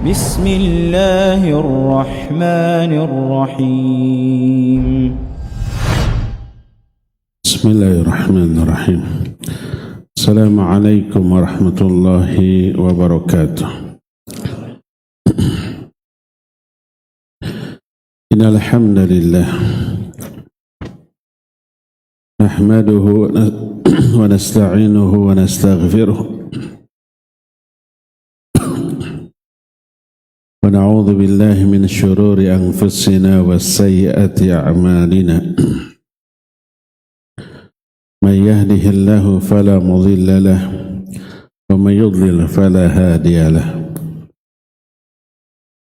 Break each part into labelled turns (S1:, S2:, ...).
S1: بسم الله الرحمن الرحيم
S2: بسم الله الرحمن الرحيم. السلام عليكم ورحمة الله وبركاته. إن الحمد لله نحمده ونستعينه ونستغفره ونعوذ بالله من شرور أنفسنا وسيئات أعمالنا. من يهده الله فلا مضل له ومن يضلل فلا هادي له.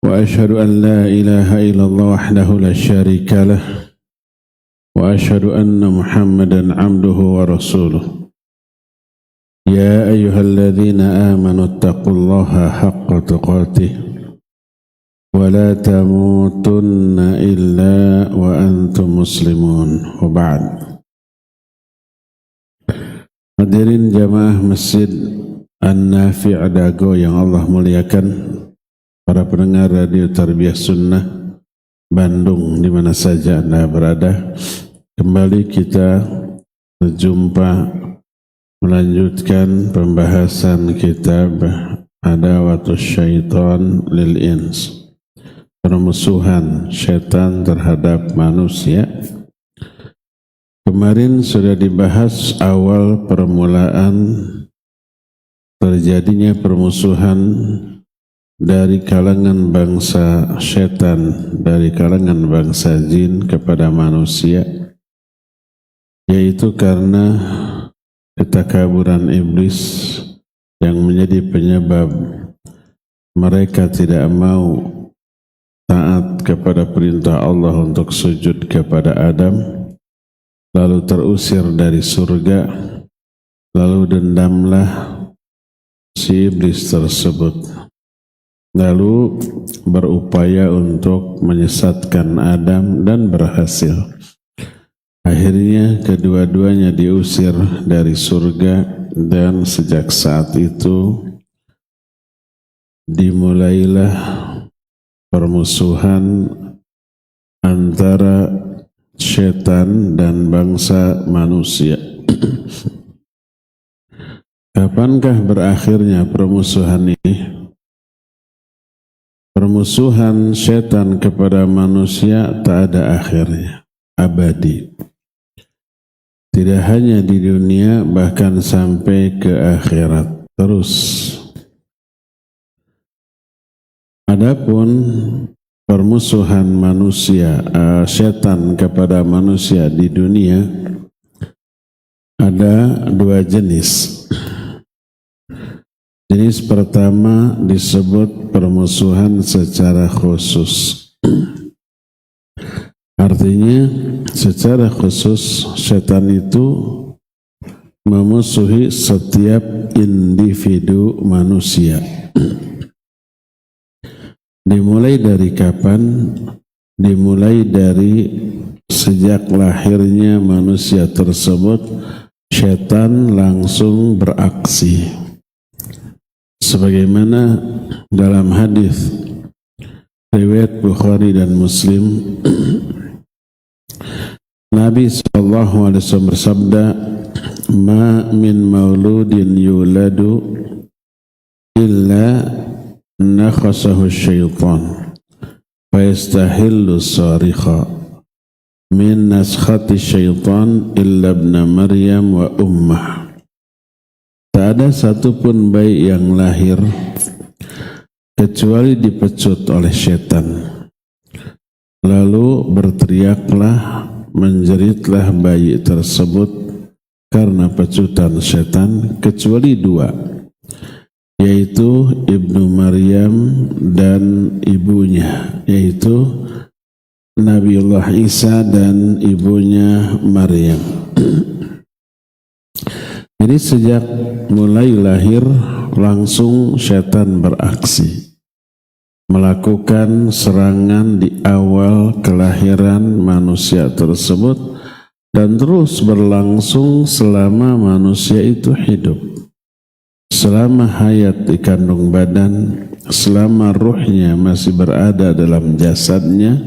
S2: وأشهد أن لا إله إلا الله وحده لا شريك له وأشهد أن محمدا عبده ورسوله. يا أيها الذين آمنوا اتقوا الله حق تقاته ولا تموتن إلا وأنتم مسلمون. وبعد. Hadirin jamaah Masjid An-Nafi' Dago yang Allah muliakan, para pendengar Radio Tarbiyah Sunnah Bandung di mana saja Anda berada, kembali kita berjumpa melanjutkan pembahasan kitab Adawatus Syaitan lil Ins, permusuhan syaitan terhadap manusia. Kemarin sudah dibahas awal permulaan terjadinya permusuhan dari kalangan bangsa syaitan, dari kalangan bangsa jin kepada manusia, yaitu karena ketakaburan iblis yang menjadi penyebab mereka tidak mau taat kepada perintah Allah untuk sujud kepada Adam, lalu terusir dari surga, lalu dendamlah si iblis tersebut, lalu berupaya untuk menyesatkan Adam dan berhasil. Akhirnya kedua-duanya diusir dari surga, dan sejak saat itu dimulailah permusuhan antara syaitan dan bangsa manusia. Kapankah berakhirnya permusuhan ini? Permusuhan syaitan kepada manusia tak ada akhirnya, abadi. Tidak hanya di dunia, bahkan sampai ke akhirat terus. Adapun permusuhan manusia, syaitan kepada manusia di dunia ada dua jenis. Jenis pertama disebut permusuhan secara khusus. Artinya secara khusus syaitan itu memusuhi setiap individu manusia. Dimulai dari kapan? Dimulai dari sejak lahirnya manusia tersebut, syaitan langsung beraksi. Sebagaimana dalam hadis riwayat Bukhari dan Muslim, Nabi SAW bersabda, "Ma min mauludin yuladu illa nakhasahu syaitan fayastahillu sarikha min naskhati syaitan illa ibna Maryam wa ummah." Tak ada satupun bayi yang lahir kecuali dipecut oleh syaitan, lalu berteriaklah, menjeritlah bayi tersebut karena pecutan syaitan, kecuali dua, yaitu ibnu Maryam dan ibunya, yaitu Nabiullah Isa dan ibunya Maryam. Jadi sejak mulai lahir langsung syaitan beraksi, melakukan serangan di awal kelahiran manusia tersebut dan terus berlangsung selama manusia itu hidup. selama hayat di kandung badan, selama ruhnya masih berada dalam jasadnya,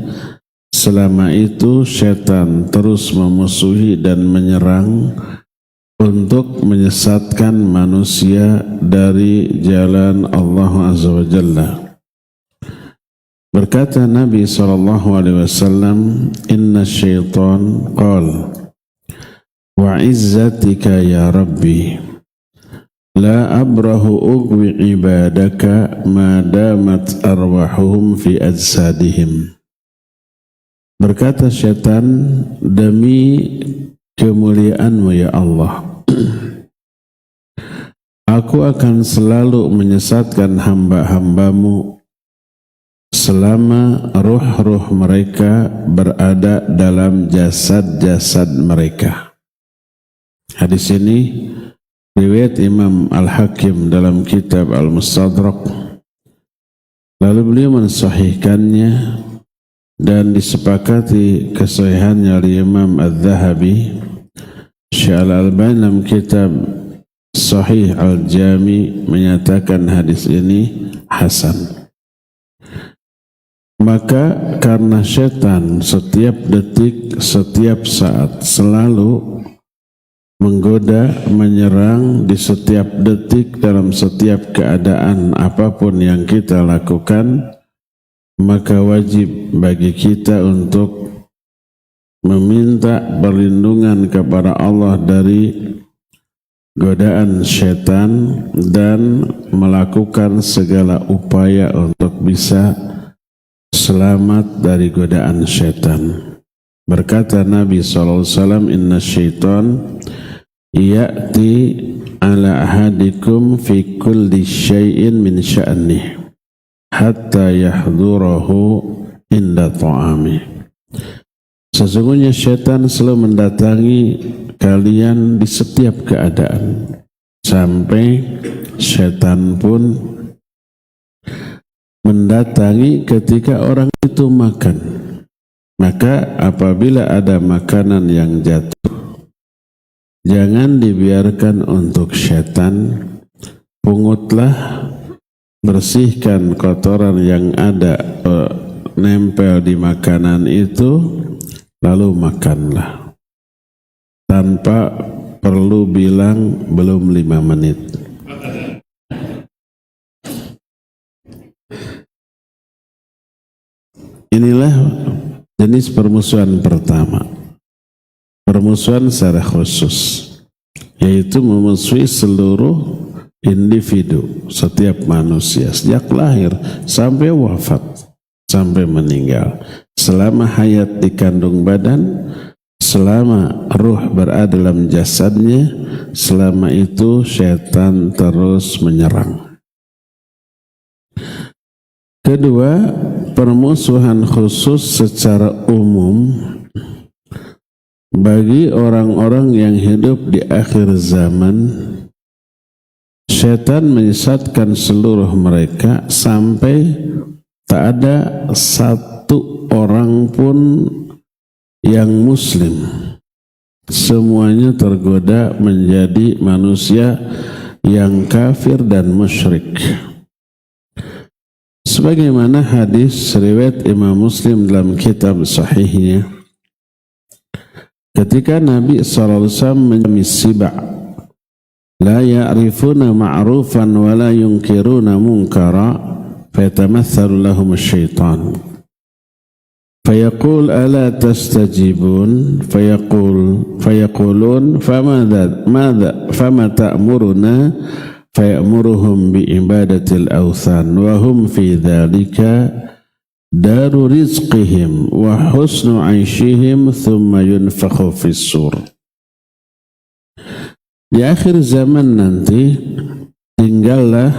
S2: selama itu syaitan terus memusuhi dan menyerang untuk menyesatkan manusia dari jalan Allah Azza wa Jalla. Berkata Nabi SAW, "Inna syaitan qal, wa izzatika ya Rabbi, la abrahu ugwi ibadaka ma damat arwahuhum fi ajsadihim." Berkata syaitan, demi kemuliaan-Mu ya Allah, aku akan selalu menyesatkan hamba-hamba-Mu selama ruh-ruh mereka berada dalam jasad-jasad mereka. Hadis ini riwayat Imam Al-Hakim dalam kitab Al-Mustadrak. Lalu beliau mensahihkannya dan disepakati kesahihannya oleh Imam Al-Zahabi. Syekh Al-Albani dalam kitab Sahih Al-Jami menyatakan hadis ini hasan. Maka karena syaitan setiap detik, setiap saat selalu menggoda, menyerang di setiap detik dalam setiap keadaan apapun yang kita lakukan, maka wajib bagi kita untuk meminta perlindungan kepada Allah dari godaan syaitan dan melakukan segala upaya untuk bisa selamat dari godaan syaitan. Berkata Nabi SAW, "Inna syaitan ya'ti ala ahadikum fi kulli syai'in min sya'nih hatta yahdurahu inda ta'amih." Sesungguhnya syaitan selalu mendatangi kalian di setiap keadaan, sampai syaitan pun mendatangi ketika orang itu makan. Maka apabila ada makanan yang jatuh, jangan dibiarkan untuk syaitan. Pungutlah, bersihkan kotoran yang ada nempel di makanan itu, lalu makanlah tanpa perlu bilang belum 5 menit. Inilah jenis permusuhan pertama, permusuhan secara khusus, yaitu memusuhi seluruh individu, setiap manusia sejak lahir sampai wafat, sampai meninggal. Selama hayat di kandung badan, selama ruh berada dalam jasadnya, selama itu syaitan terus menyerang. Kedua, permusuhan khusus secara umum bagi orang-orang yang hidup di akhir zaman. Syaitan menyesatkan seluruh mereka sampai tak ada satu orang pun yang muslim. Semuanya tergoda menjadi manusia yang kafir dan musyrik. Sebagaimana hadis riwayat Imam Muslim dalam kitab sahihnya, ketika Nabi SAW menyisiba, la ya'rifuna ma'rufan wa la yunkiruna munkara, fayatamathalu lahum syaitan. Fayaqul ala tastajibun, fayaqulun fama ta'muruna, fayamuruhum bi'ibadatil awthan wa hum fi dhalika daru rizqihim wa husnu 'aishihim thumma yunfakhu fis sur. Di akhir zaman nanti tinggallah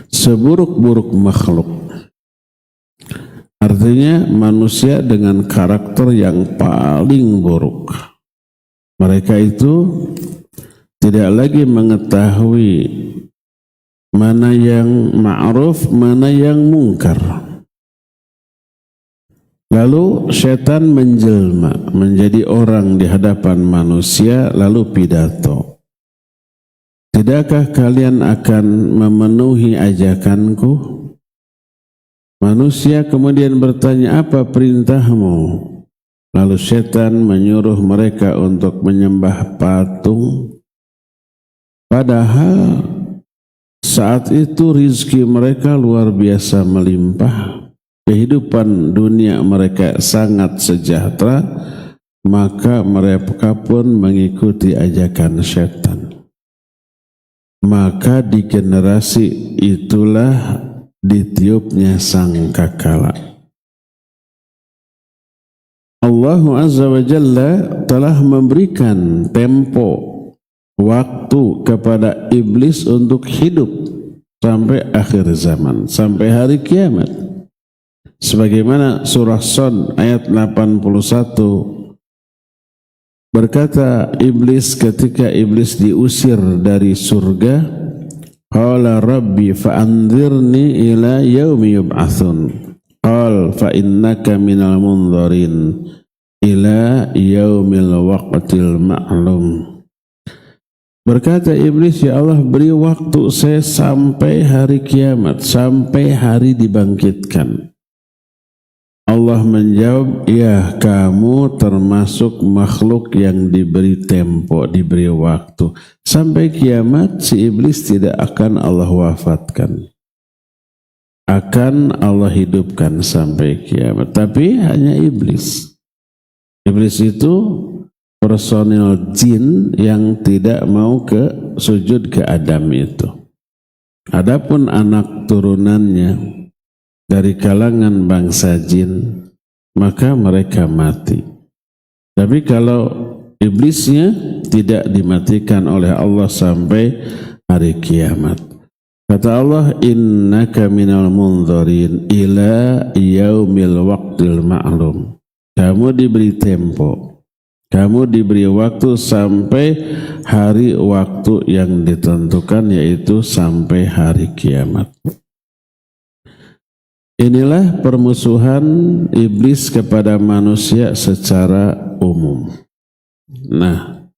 S2: seburuk-buruk makhluk, artinya manusia dengan karakter yang paling buruk. Mereka itu tidak lagi mengetahui mana yang ma'ruf, mana yang mungkar. Lalu syaitan menjelma menjadi orang di hadapan manusia, lalu pidato. Tidakkah kalian akan memenuhi ajakanku? Manusia kemudian bertanya, apa perintahmu? Lalu setan menyuruh mereka untuk menyembah patung. Padahal saat itu rizki mereka luar biasa melimpah. Kehidupan dunia mereka sangat sejahtera. Maka mereka pun mengikuti ajakan setan. Maka di generasi itulah ditiupnya sangkakala. Allah Azza wa Jalla telah memberikan tempo waktu kepada iblis untuk hidup sampai akhir zaman, sampai hari kiamat. Sebagaimana surah Shad ayat 81 berkata iblis ketika iblis diusir dari surga, qala rabbi fa'anzirni ila yaumi yub'atsun. Qal fa innaka minal munzarin ila yaumil waqtil ma'lum. Berkata iblis, ya Allah, beri waktu saya sampai hari kiamat, sampai hari dibangkitkan. Allah menjawab, ya kamu termasuk makhluk yang diberi tempo, diberi waktu. Sampai kiamat si iblis tidak akan Allah wafatkan. Akan Allah hidupkan sampai kiamat. Tapi hanya iblis. Iblis itu personil jin yang tidak mau ke sujud ke Adam itu. Adapun anak turunannya dari kalangan bangsa jin, maka mereka mati. Tapi kalau iblisnya tidak dimatikan oleh Allah sampai hari kiamat. Kata Allah, innaka minal munzarin ila yaumil waqtil ma'lum. Kamu diberi tempo, kamu diberi waktu sampai hari waktu yang ditentukan, yaitu sampai hari kiamat. Inilah permusuhan iblis kepada manusia secara umum. Nah,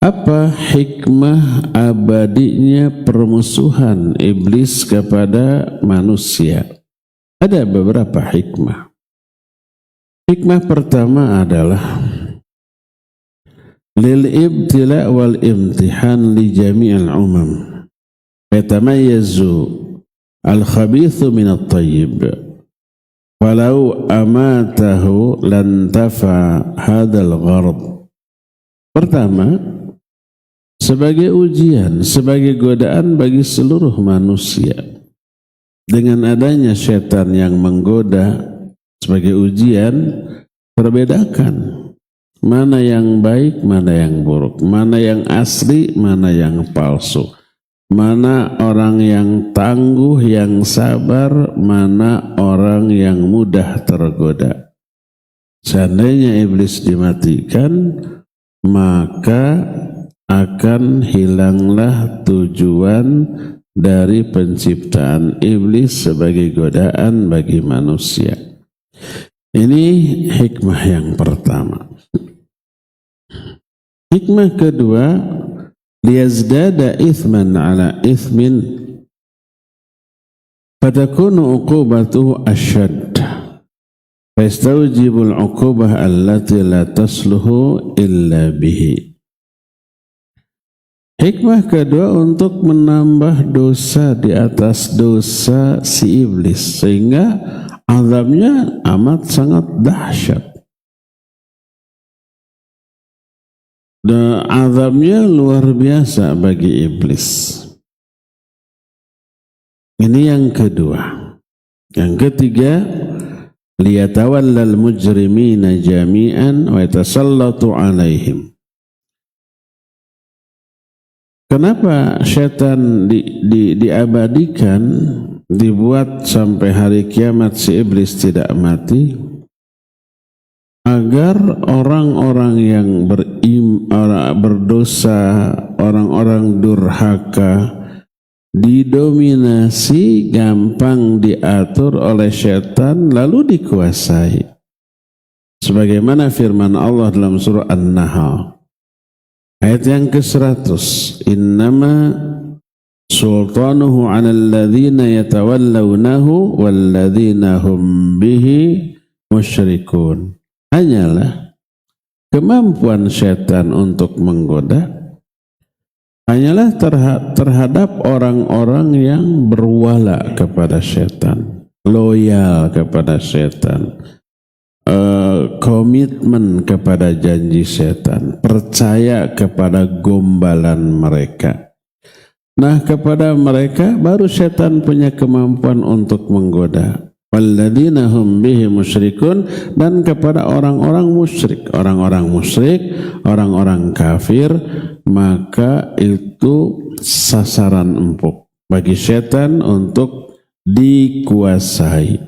S2: apa hikmah abadinya permusuhan iblis kepada manusia? Ada beberapa hikmah. Hikmah pertama adalah lil ibtila wal imtihan li jami'il umam. Yatamayyazu al-khabithu min at-tayyib. Walau amatahu lantafa hadzal gharad. Pertama, sebagai ujian, sebagai godaan bagi seluruh manusia. Dengan adanya setan yang menggoda sebagai ujian, perbedakan mana yang baik, mana yang buruk, mana yang asli, mana yang palsu, mana orang yang tangguh, yang sabar, mana orang yang mudah tergoda. Seandainya iblis dimatikan, maka akan hilanglah tujuan dari penciptaan iblis sebagai godaan bagi manusia. Ini hikmah yang pertama. Hikmah kedua, liyazdada ithman ala ithmin fatakunu uqubatuhu asyad fayastawjibul uqubah allati la tasluhu illa bihi. Hikmah kedua untuk menambah dosa di atas dosa si iblis, sehingga azabnya amat sangat dahsyat. Dan azabnya luar biasa bagi iblis. Ini yang kedua. Yang ketiga, liyatawallal mujrimina jami'an wa yatasallatu alaihim. Kenapa syaitan diabadikan, dibuat sampai hari kiamat si iblis tidak mati? Agar orang-orang yang berdosa, orang-orang durhaka, didominasi, gampang diatur oleh syaitan, lalu dikuasai. Sebagaimana firman Allah dalam surah An-Nahl, Ayat yang ke-100, innama sultanuhu 'alal ladzina yatawallawnahu walladzina hum bihi musyrikun. Hanyalah kemampuan setan untuk menggoda hanyalah terhadap orang-orang yang berwala kepada setan, loyal kepada setan, komitmen kepada janji setan, percaya kepada gombalan mereka. Nah, kepada mereka baru setan punya kemampuan untuk menggoda. Walladzina hum bihi musyrikun, dan kepada orang-orang musyrik, orang-orang kafir, maka itu sasaran empuk bagi setan untuk dikuasai.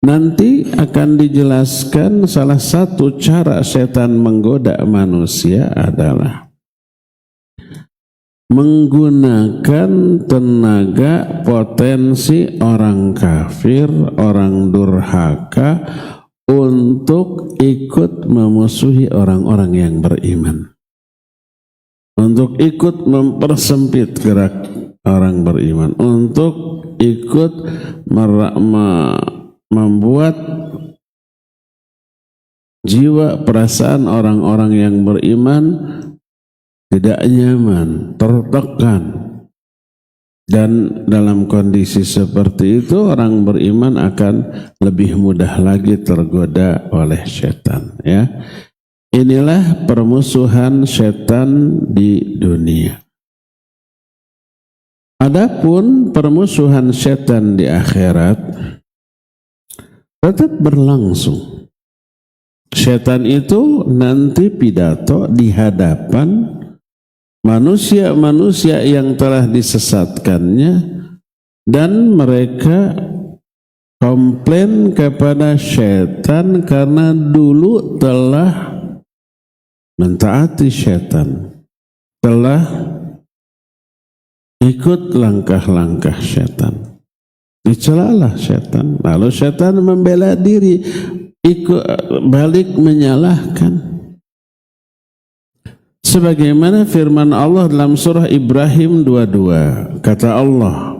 S2: Nanti akan dijelaskan salah satu cara setan menggoda manusia adalah menggunakan tenaga potensi orang kafir, orang durhaka untuk ikut memusuhi orang-orang yang beriman, untuk ikut mempersempit gerak orang beriman, untuk ikut membuat jiwa perasaan orang-orang yang beriman tidak nyaman, tertekan. Dan dalam kondisi seperti itu orang beriman akan lebih mudah lagi tergoda oleh setan, ya. Inilah permusuhan setan di dunia. Adapun permusuhan setan di akhirat tetap berlangsung. Setan itu nanti pidato di hadapan manusia-manusia yang telah disesatkannya, dan mereka komplain kepada setan karena dulu telah mentaati setan, telah ikut langkah-langkah setan. Dicelalah setan, lalu setan membela diri, ikut balik menyalahkan. Sebagaimana firman Allah dalam surah Ibrahim 22, kata Allah,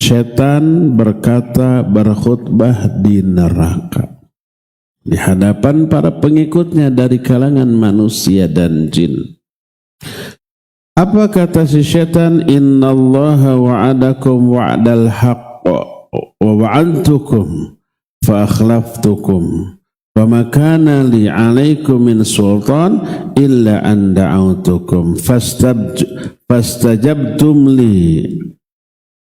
S2: setan berkata berkhutbah di neraka di hadapan para pengikutnya dari kalangan manusia dan jin. Apa kata si setan? Innallaha wa'adakum wa'dal haqq wa wa'antukum fa akhlaftukum wa ma kana li 'alaikum min sultan illa an da'autukum fastajabtum li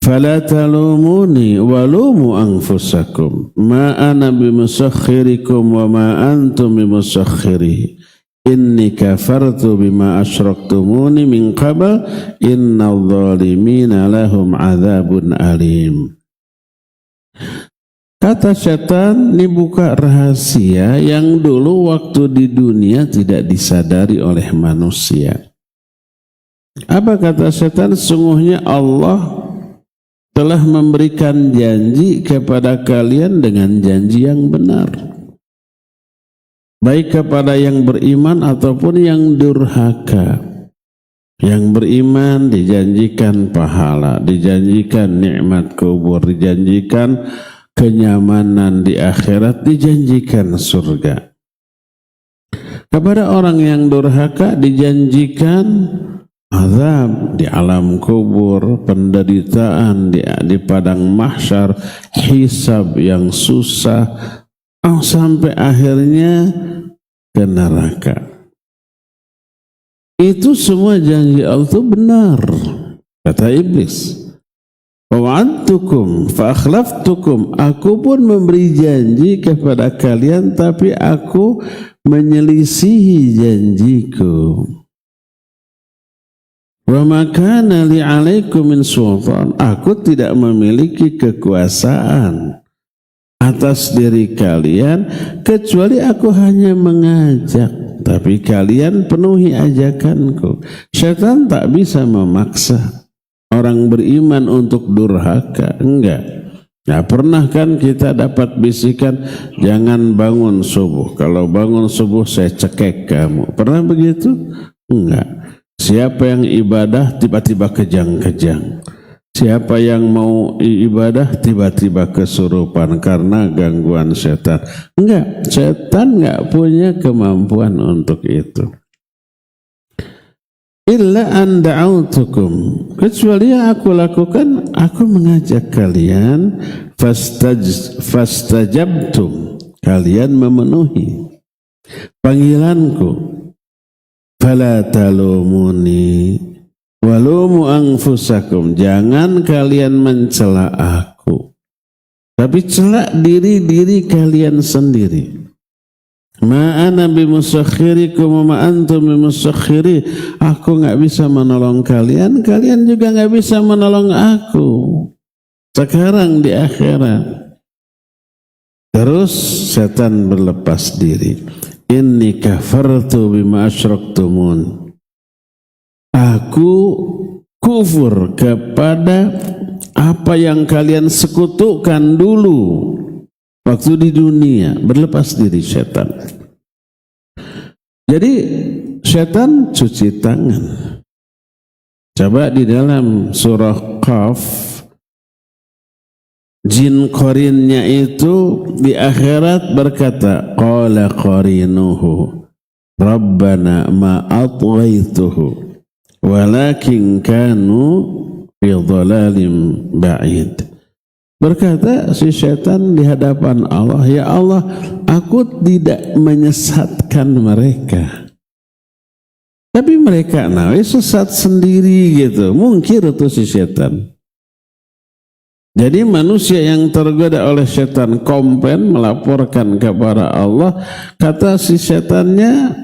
S2: fala talumuni walumu anfusakum ma ana bimusakhkhirikum wa ma antum bimusakhkhiri inni kafartu bima asyraktumuni min qabl innadh dhalimina lahum 'adzabun alim. Kata setan, ini buka rahasia yang dulu waktu di dunia tidak disadari oleh manusia. Apa kata setan? Sungguhnya Allah telah memberikan janji kepada kalian dengan janji yang benar, baik kepada yang beriman ataupun yang durhaka. Yang beriman dijanjikan pahala, dijanjikan nikmat kubur, dijanjikan kenyamanan di akhirat, dijanjikan surga. Kepada orang yang durhaka dijanjikan azab di alam kubur, penderitaan di padang mahsyar, hisab yang susah, sampai akhirnya ke neraka. Itu semua janji Allah itu benar, kata iblis. Wa'antukum fa akhlaftukum, aku pun memberi janji kepada kalian tapi aku menyelisihi janjiku. Wa ma kana li 'alaikum min sultan, aku tidak memiliki kekuasaan atas diri kalian kecuali aku hanya mengajak, tapi kalian penuhi ajakanku. Syaitan tak bisa memaksa orang beriman untuk durhaka, enggak. Nah, pernah kan kita dapat bisikan, jangan bangun subuh, kalau bangun subuh saya cekek kamu. Pernah begitu? Enggak. Siapa yang ibadah tiba-tiba kejang-kejang. Siapa yang mau ibadah tiba-tiba kesurupan karena gangguan setan. Enggak, setan enggak punya kemampuan untuk itu. Illa an da'autukum, kecuali yang aku lakukan, aku mengajak kalian, fastajabtum, kalian memenuhi panggilanku. Fala talumuni walumu anfusakum, jangan kalian mencela aku, tapi cela diri kalian sendiri. Ma ana bimusakhirikum wa ma antum bimusakhiri, aku enggak bisa menolong kalian, kalian juga enggak bisa menolong aku sekarang di akhirat. Terus setan berlepas diri. Inni kafartu bima asyraktumun, aku kufur kepada apa yang kalian sekutukan dulu waktu di dunia. Berlepas diri setan. Jadi setan cuci tangan. Coba di dalam surah Qaf, jin qarinnya itu di akhirat berkata, qala qarinuhu rabbana ma atghaituhu walakin kanu fi dhalalim ba'id. Berkata si setan di hadapan Allah, ya Allah, aku tidak menyesatkan mereka, tapi mereka sesat sendiri gitu. Mungkir itu si setan. Jadi manusia yang tergoda oleh setan komplain melaporkan kepada Allah, kata si setannya,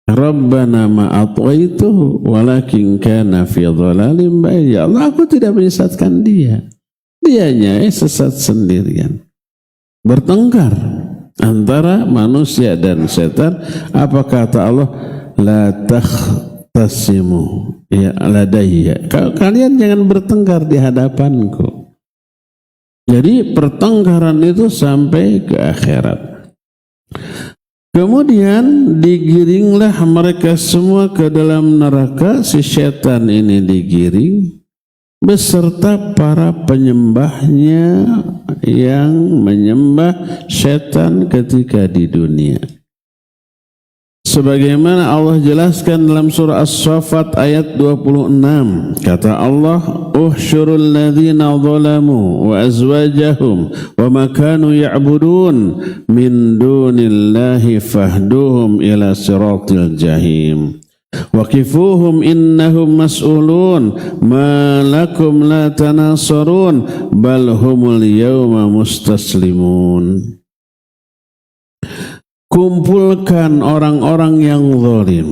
S2: Rabbana ma atghaituhu walakin kana fi dhalalim ba'id. Ya Allah, aku tidak menyesatkan dia. Dianya sesat sendirian. Bertengkar antara manusia dan setan. Apa kata Allah? La takhtasimu ya ladayya. Kalian jangan bertengkar di hadapanku. Jadi pertengkaran itu sampai ke akhirat. Kemudian digiringlah mereka semua ke dalam neraka. Si setan ini digiring beserta para penyembahnya yang menyembah setan ketika di dunia. Sebagaimana Allah jelaskan dalam surah As-Saffat ayat 26, kata Allah, uhsyurul ladzina zalamu wa azwajahum wa ma kanu ya'budun min dunillahi fahduhum ila siratil jahim waqifuhum innahum mas'ulun ma lakum la tanasarun bal humul yawma mustaslimun. Kumpulkan orang-orang yang zalim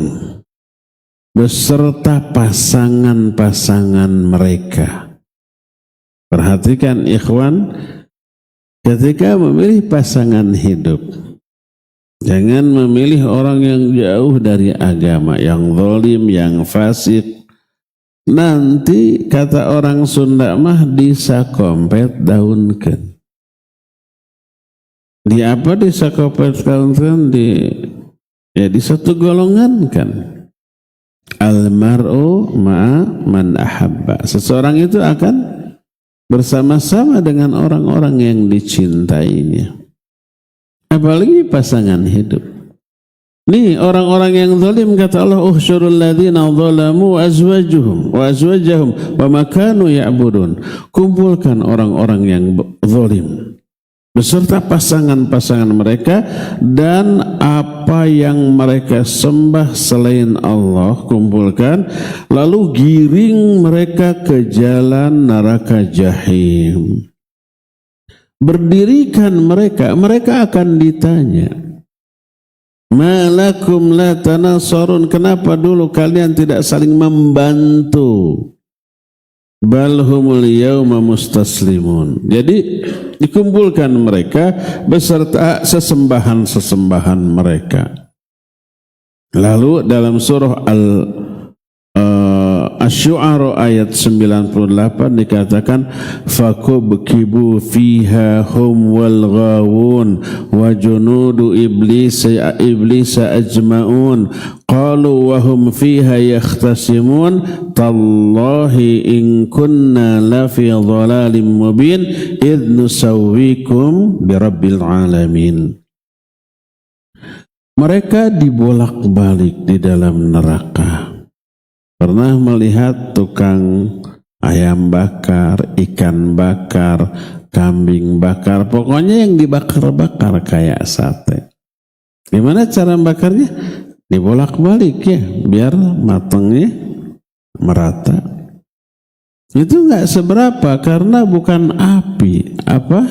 S2: beserta pasangan-pasangan mereka. Perhatikan ikhwan, ketika memilih pasangan hidup, jangan memilih orang yang jauh dari agama, yang zalim, yang fasik. Nanti kata orang Sunda mah disakompet daunkeun. Di apa disakompetkan? Di satu golongan kan. Almar'u ma'a man ahabba. Seseorang itu akan bersama-sama dengan orang-orang yang dicintainya. Apalagi pasangan hidup. Nih orang-orang yang zalim, kata Allah, uhsyurul ladzina zalamu wa azwajahum wa ma kanu ya'budun. Kumpulkan orang-orang yang zalim beserta pasangan-pasangan mereka dan apa yang mereka sembah selain Allah, kumpulkan, lalu giring mereka ke jalan neraka jahim. Berdirikan mereka akan ditanya, malakum la tanasarun, kenapa dulu kalian tidak saling membantu? Bal humul yawma mustaslimun. Jadi dikumpulkan mereka beserta sesembahan-sesembahan mereka. Lalu dalam surah Asy-Syu'ara ayat 98 dikatakan fakubkibu fiha hum wal ghawun wa junudu iblis ajma'un qalu wa hum fiha yakhtasimun tallahi in kunna lafi dhalalim mubin idh nusawwikum birabbil alamin. Mereka dibolak-balik di dalam neraka. Pernah melihat tukang ayam bakar, ikan bakar, kambing bakar, pokoknya yang dibakar-bakar kayak sate. Gimana cara bakarnya? Dibolak-balik ya, biar matangnya merata. Itu enggak seberapa karena bukan api, apa?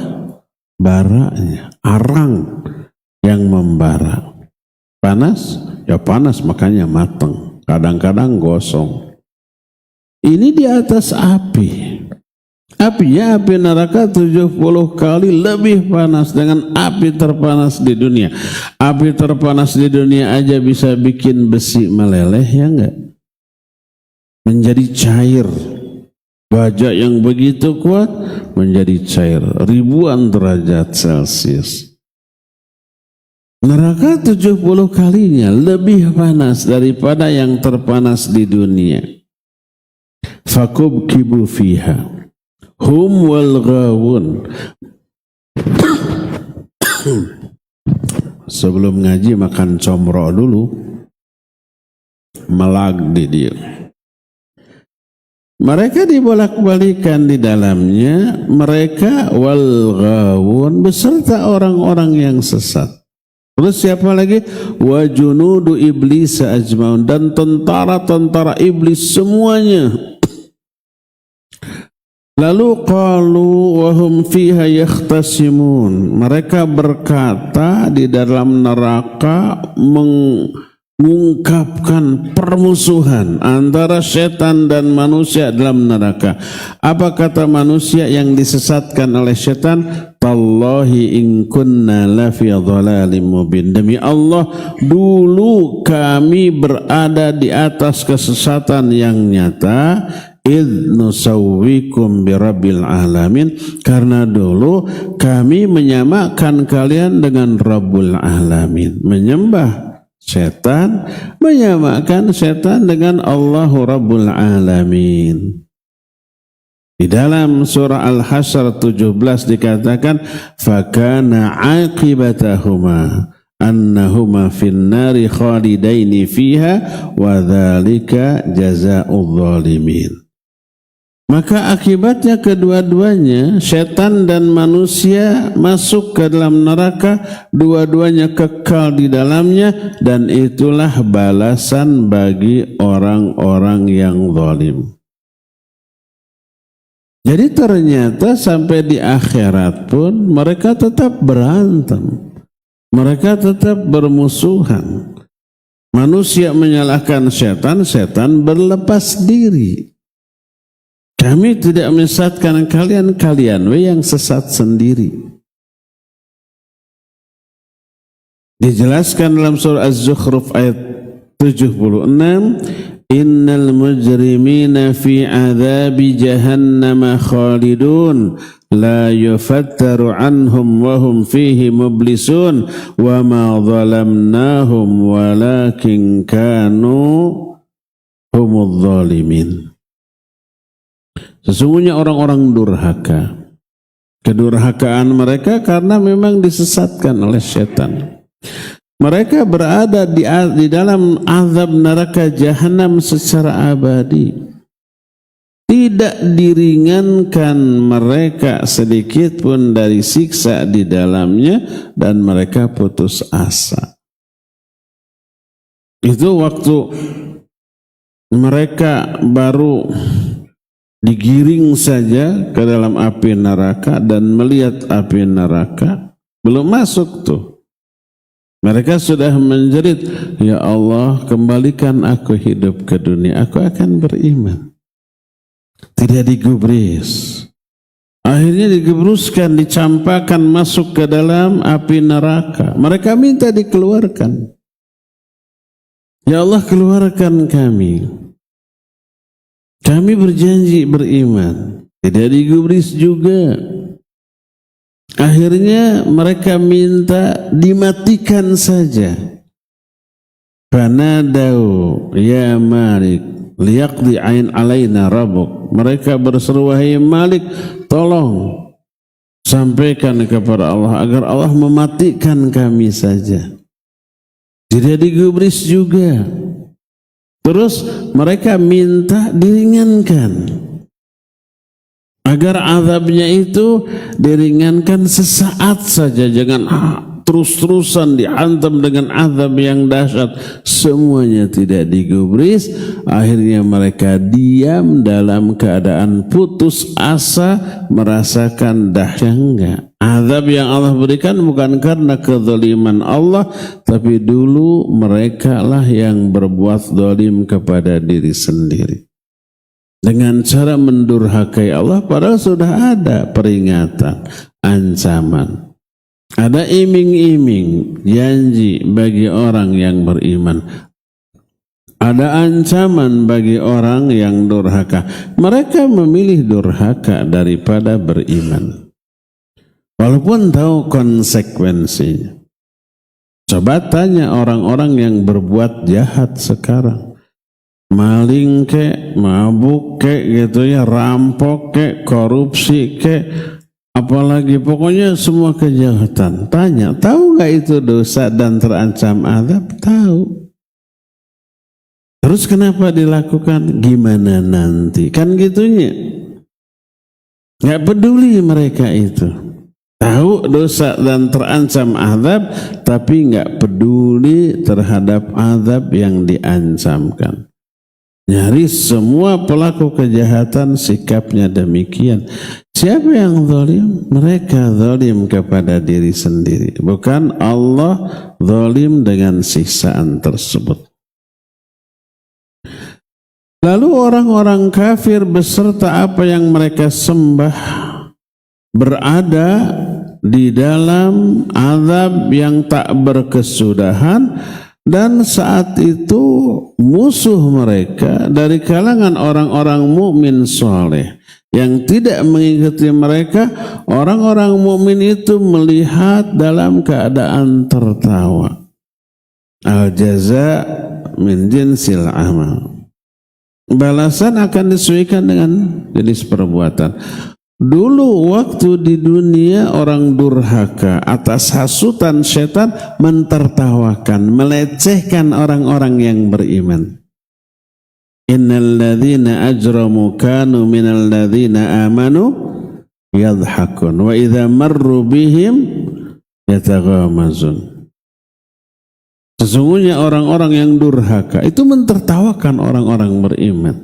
S2: Baranya, arang yang membara. Panas, ya panas makanya matang. Kadang-kadang gosong. Ini di atas api. Apinya api neraka 70 kali lebih panas dengan api terpanas di dunia. Api terpanas di dunia aja bisa bikin besi meleleh, ya enggak? Menjadi cair. Baja yang begitu kuat menjadi cair. Ribuan derajat Celcius. Neraka 70 kalinya lebih panas daripada yang terpanas di dunia. Fakubkibu fiha hum wal ghawun. Sebelum ngaji makan comro dulu, melag di dia. Mereka dibolak-balikan di dalamnya, mereka wal ghawun beserta orang-orang yang sesat. Terus siapa lagi? Wa junudu iblis ajmaun, dan tentara-tentara iblis semuanya. Lalu qalu wa hum fiha yakhtasimun. Mereka berkata di dalam neraka mengungkapkan permusuhan antara setan dan manusia dalam neraka. Apa kata manusia yang disesatkan oleh setan? Tallahi in kunna lafi dhalalim mubin. Demi Allah, dulu kami berada di atas kesesatan yang nyata. Idh nusawwikum birabbil alamin, karena dulu kami menyamakan kalian dengan Rabbul Alamin, menyembah setan, menyamakan setan dengan Allahu Rabbul Alamin. Di dalam surah Al-Hasyr 17 dikatakan fakana aqibatahuma annahuma finnari khalidaini fiha wa dzalika jazaa'udz zalimin. Maka akibatnya kedua-duanya, setan dan manusia, masuk ke dalam neraka, dua-duanya kekal di dalamnya, dan itulah balasan bagi orang-orang yang zalim. Jadi ternyata sampai di akhirat pun mereka tetap berantem, mereka tetap bermusuhan. Manusia menyalahkan setan, setan berlepas diri. Kami tidak menyesatkan kalian, kalian yang sesat sendiri. Dijelaskan dalam surah Az-Zukhruf ayat 76, innal mujrimina fi adzabi jahannam khalidun la yufattaru anhum wa hum fihi mublisun wa ma zalamnahum walakin kanu humudz zalimin. Sesungguhnya orang-orang durhaka, kedurhakaan mereka karena memang disesatkan oleh setan. Mereka berada di dalam azab neraka jahanam secara abadi. Tidak diringankan mereka sedikit pun dari siksa di dalamnya, dan mereka putus asa. Itu waktu mereka baru digiring saja ke dalam api neraka dan melihat api neraka, belum masuk tuh. Mereka sudah menjerit, ya Allah, kembalikan aku hidup ke dunia, aku akan beriman. Tidak digubris. Akhirnya digebruskan, dicampakkan masuk ke dalam api neraka. Mereka minta dikeluarkan. Ya Allah, keluarkan kami. Kami berjanji beriman, tidak digubris juga. Akhirnya mereka minta dimatikan saja. Fanadau ya Malik liyaqdi ain alaina rabbuk. Mereka berseru, wahai Malik, tolong sampaikan kepada Allah agar Allah mematikan kami saja. Tidak digubris juga. Terus mereka minta diringankan, agar azabnya itu diringankan sesaat saja, jangan terus-terusan dihantam dengan azab yang dahsyat. Semuanya tidak digubris. Akhirnya mereka diam dalam keadaan putus asa, merasakan dahsyatnya azab yang Allah berikan bukan karena kezaliman Allah, tapi dulu mereka lah yang berbuat zalim kepada diri sendiri dengan cara mendurhakai Allah, padahal sudah ada peringatan, ancaman. Ada iming-iming, janji bagi orang yang beriman. Ada ancaman bagi orang yang durhaka. Mereka memilih durhaka daripada beriman, walaupun tahu konsekuensinya. Coba tanya orang-orang yang berbuat jahat sekarang, maling kek, mabuk kek gitu ya, rampok kek, korupsi kek, apalagi pokoknya semua kejahatan. Tanya, tahu nggak itu dosa dan terancam azab? Tahu. Terus kenapa dilakukan? Gimana nanti? Kan gitunya. Nggak peduli mereka itu. Tahu dosa dan terancam azab, tapi nggak peduli terhadap azab yang diancamkan. Nyaris semua pelaku kejahatan sikapnya demikian. Siapa yang zalim? Mereka zalim kepada diri sendiri, bukan Allah zalim dengan siksaan tersebut. Lalu orang-orang kafir beserta apa yang mereka sembah berada di dalam azab yang tak berkesudahan. Dan saat itu musuh mereka dari kalangan orang-orang mukmin soleh yang tidak mengikuti mereka, orang-orang mukmin itu melihat dalam keadaan tertawa. Al-jaza min jinsil amal. Balasan akan disesuaikan dengan jenis perbuatan. Dulu waktu di dunia orang durhaka atas hasutan setan mentertawakan, melecehkan orang-orang yang beriman. Innal ladzina ajramu kanu minal ladzina amanu yadhakun wa idza marru bihim yataghamazun. Sesungguhnya orang-orang yang durhaka itu mentertawakan orang-orang beriman.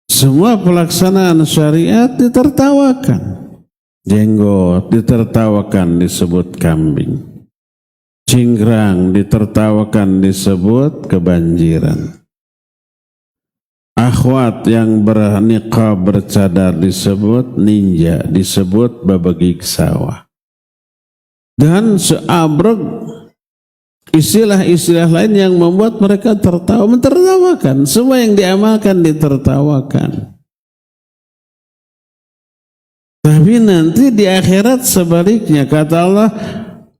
S2: Semua pelaksanaan syariat ditertawakan. Jenggot ditertawakan disebut kambing. Cingkrang ditertawakan disebut kebanjiran. Akhwat yang berniqab bercadar disebut ninja, disebut babagig sawah. Dan seabrek istilah-istilah lain yang membuat mereka tertawa, mentertawakan. Semua yang diamalkan ditertawakan. Tapi nanti di akhirat sebaliknya, kata Allah,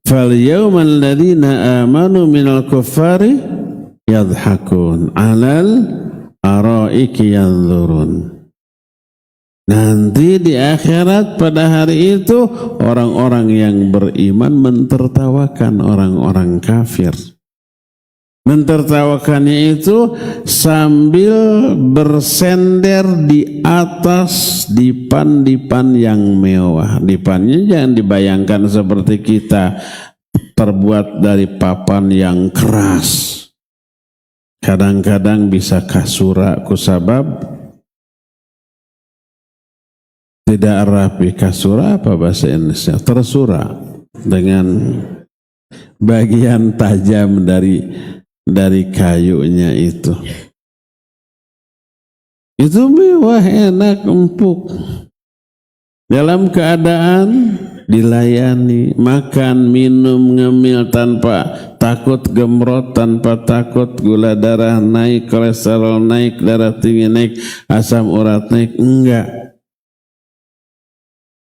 S2: fal yawmal ladzina amanu minal kuffari yadhakun 'alal araiki yanzurun. Nanti di akhirat pada hari itu orang-orang yang beriman mentertawakan orang-orang kafir. Mentertawakannya itu sambil bersender di atas dipan-dipan yang mewah. Dipannya jangan dibayangkan seperti kita, terbuat dari papan yang keras. Kadang-kadang bisa kasura kusabab tidak rapi. Kasura apa bahasa Indonesia? Tersura dengan bagian tajam dari kayunya itu. Itu mewah, enak, empuk. Dalam keadaan dilayani, makan, minum, ngemil tanpa takut gemrot, tanpa takut gula darah naik, kolesterol naik, darah tinggi naik, asam urat naik, enggak.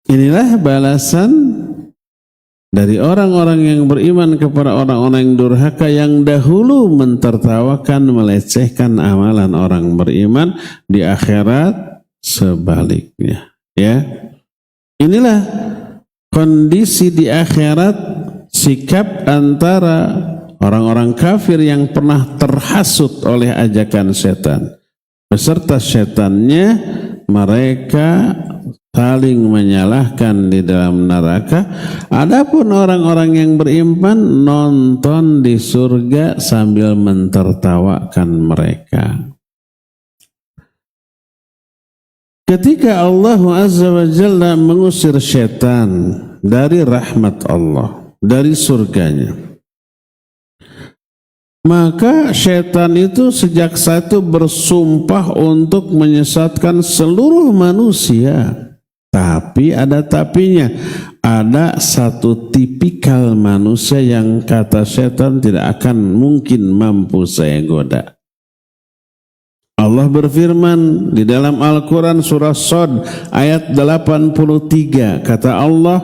S2: Inilah balasan dari orang-orang yang beriman kepada orang-orang yang durhaka yang dahulu mentertawakan, melecehkan amalan orang beriman, di akhirat sebaliknya. Ya, inilah kondisi di akhirat, sikap antara orang-orang kafir yang pernah terhasut oleh ajakan setan beserta setannya, mereka saling menyalahkan di dalam neraka. Adapun orang-orang yang beriman nonton di surga sambil mentertawakan mereka. Ketika Allah Azza wa Jalla mengusir setan dari rahmat Allah, dari surganya, maka setan itu sejak saat itu bersumpah untuk menyesatkan seluruh manusia. Tapi ada tapinya, ada satu tipikal manusia yang kata setan tidak akan mungkin mampu saya goda. Allah berfirman di dalam Al-Quran surah Shad ayat 83, kata Allah,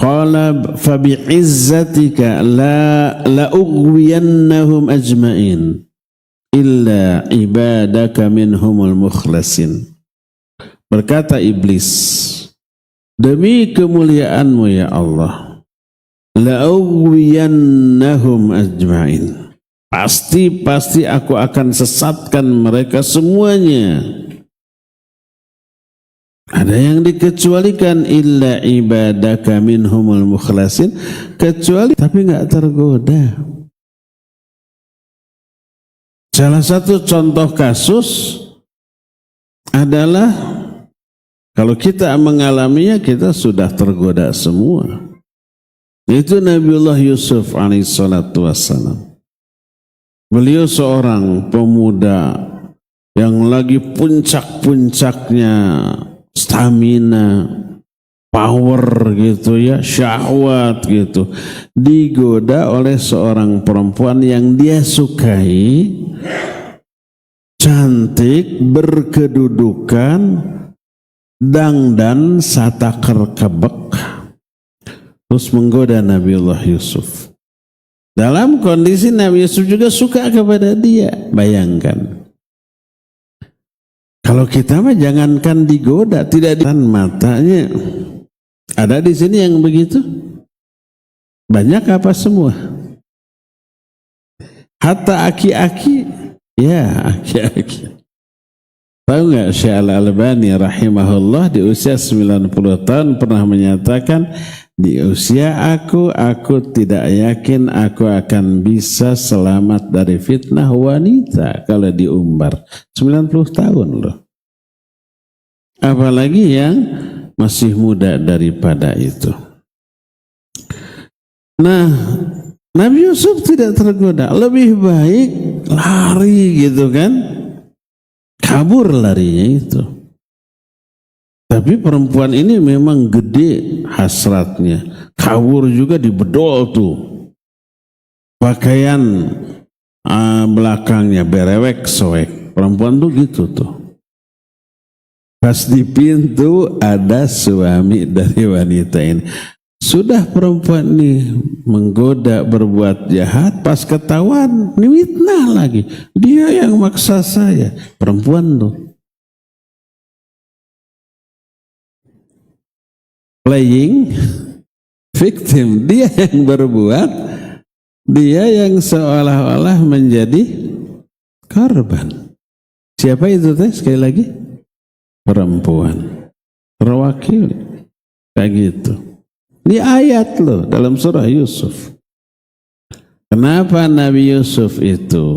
S2: qala fabi'izzatika la ughwiyannahum ajma'in illa ibadaka minhumul mukhlasin. Berkata iblis, demi kemuliaanmu ya Allah, la'ughwiyannahum ajma'in, pasti aku akan sesatkan mereka semuanya. Ada yang dikecualikan, illa ibadaka minhumul mukhlasin, kecuali tapi enggak tergoda. Salah satu contoh kasus adalah kalau kita mengalaminya, kita sudah tergoda semua. Itu Nabiullah Yusuf alaihissalatu wassalam. Beliau seorang pemuda yang lagi puncak-puncaknya stamina, power gitu ya, syahwat gitu. Digoda oleh seorang perempuan yang dia sukai, cantik, berkedudukan, dangdan, satakar kebek, terus menggoda Nabiullah Yusuf. Dalam kondisi Nabi Yusuf juga suka kepada dia. Bayangkan, kalau kita mah jangankan digoda, tidak di matanya. Ada di sini yang begitu? Banyak apa semua? Hatta aki-aki, ya aki-aki. Tahu nggak Syekh Al-Albani rahimahullah di usia 90 tahun pernah menyatakan, di usia aku tidak yakin aku akan bisa selamat dari fitnah wanita kalau diumbar. 90 tahun loh. Apalagi yang masih muda daripada itu. Nah, Nabi Yusuf tidak tergoda, lebih baik lari gitu kan. Kabur larinya itu. Tapi perempuan ini memang gede hasratnya. Kabur juga di bedol tuh. Pakaian belakangnya berewek soek. Perempuan tuh gitu tuh. Pas di pintu ada suami dari wanita ini. Sudah perempuan ini menggoda berbuat jahat, pas ketahuan fitnah lagi. Dia yang maksa saya. Perempuan tuh. Playing victim. Dia yang berbuat, dia yang seolah-olah menjadi korban. Siapa itu teh? Sekali lagi, perempuan. Terwakili. Kayak gitu. Ini ayat loh dalam surah Yusuf. Kenapa Nabi Yusuf itu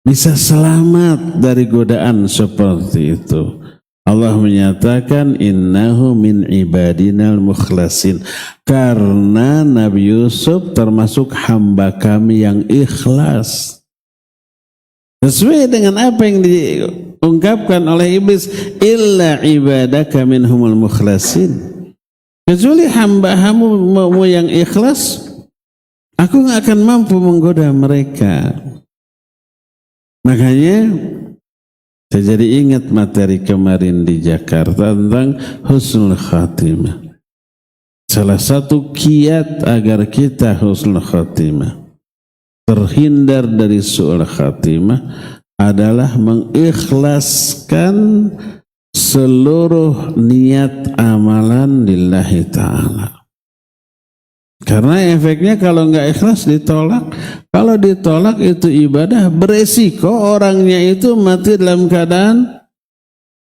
S2: bisa selamat dari godaan seperti itu? Allah menyatakan innahu min ibadinal mukhlasin, karena Nabi Yusuf termasuk hamba kami yang ikhlas. Sesuai dengan apa yang diungkapkan oleh iblis, illa ibadaka minhumul mukhlasin. Kecuali hamba-hambamu yang ikhlas, aku nggak akan mampu menggoda mereka. Makanya saya jadi ingat materi kemarin di Jakarta tentang husnul khatimah. Salah satu kiat agar kita husnul khatimah, terhindar dari su'ul khatimah, adalah mengikhlaskan seluruh niat amalan lillahi ta'ala. Karena efeknya kalau nggak ikhlas ditolak. Kalau ditolak itu ibadah, beresiko orangnya itu mati dalam keadaan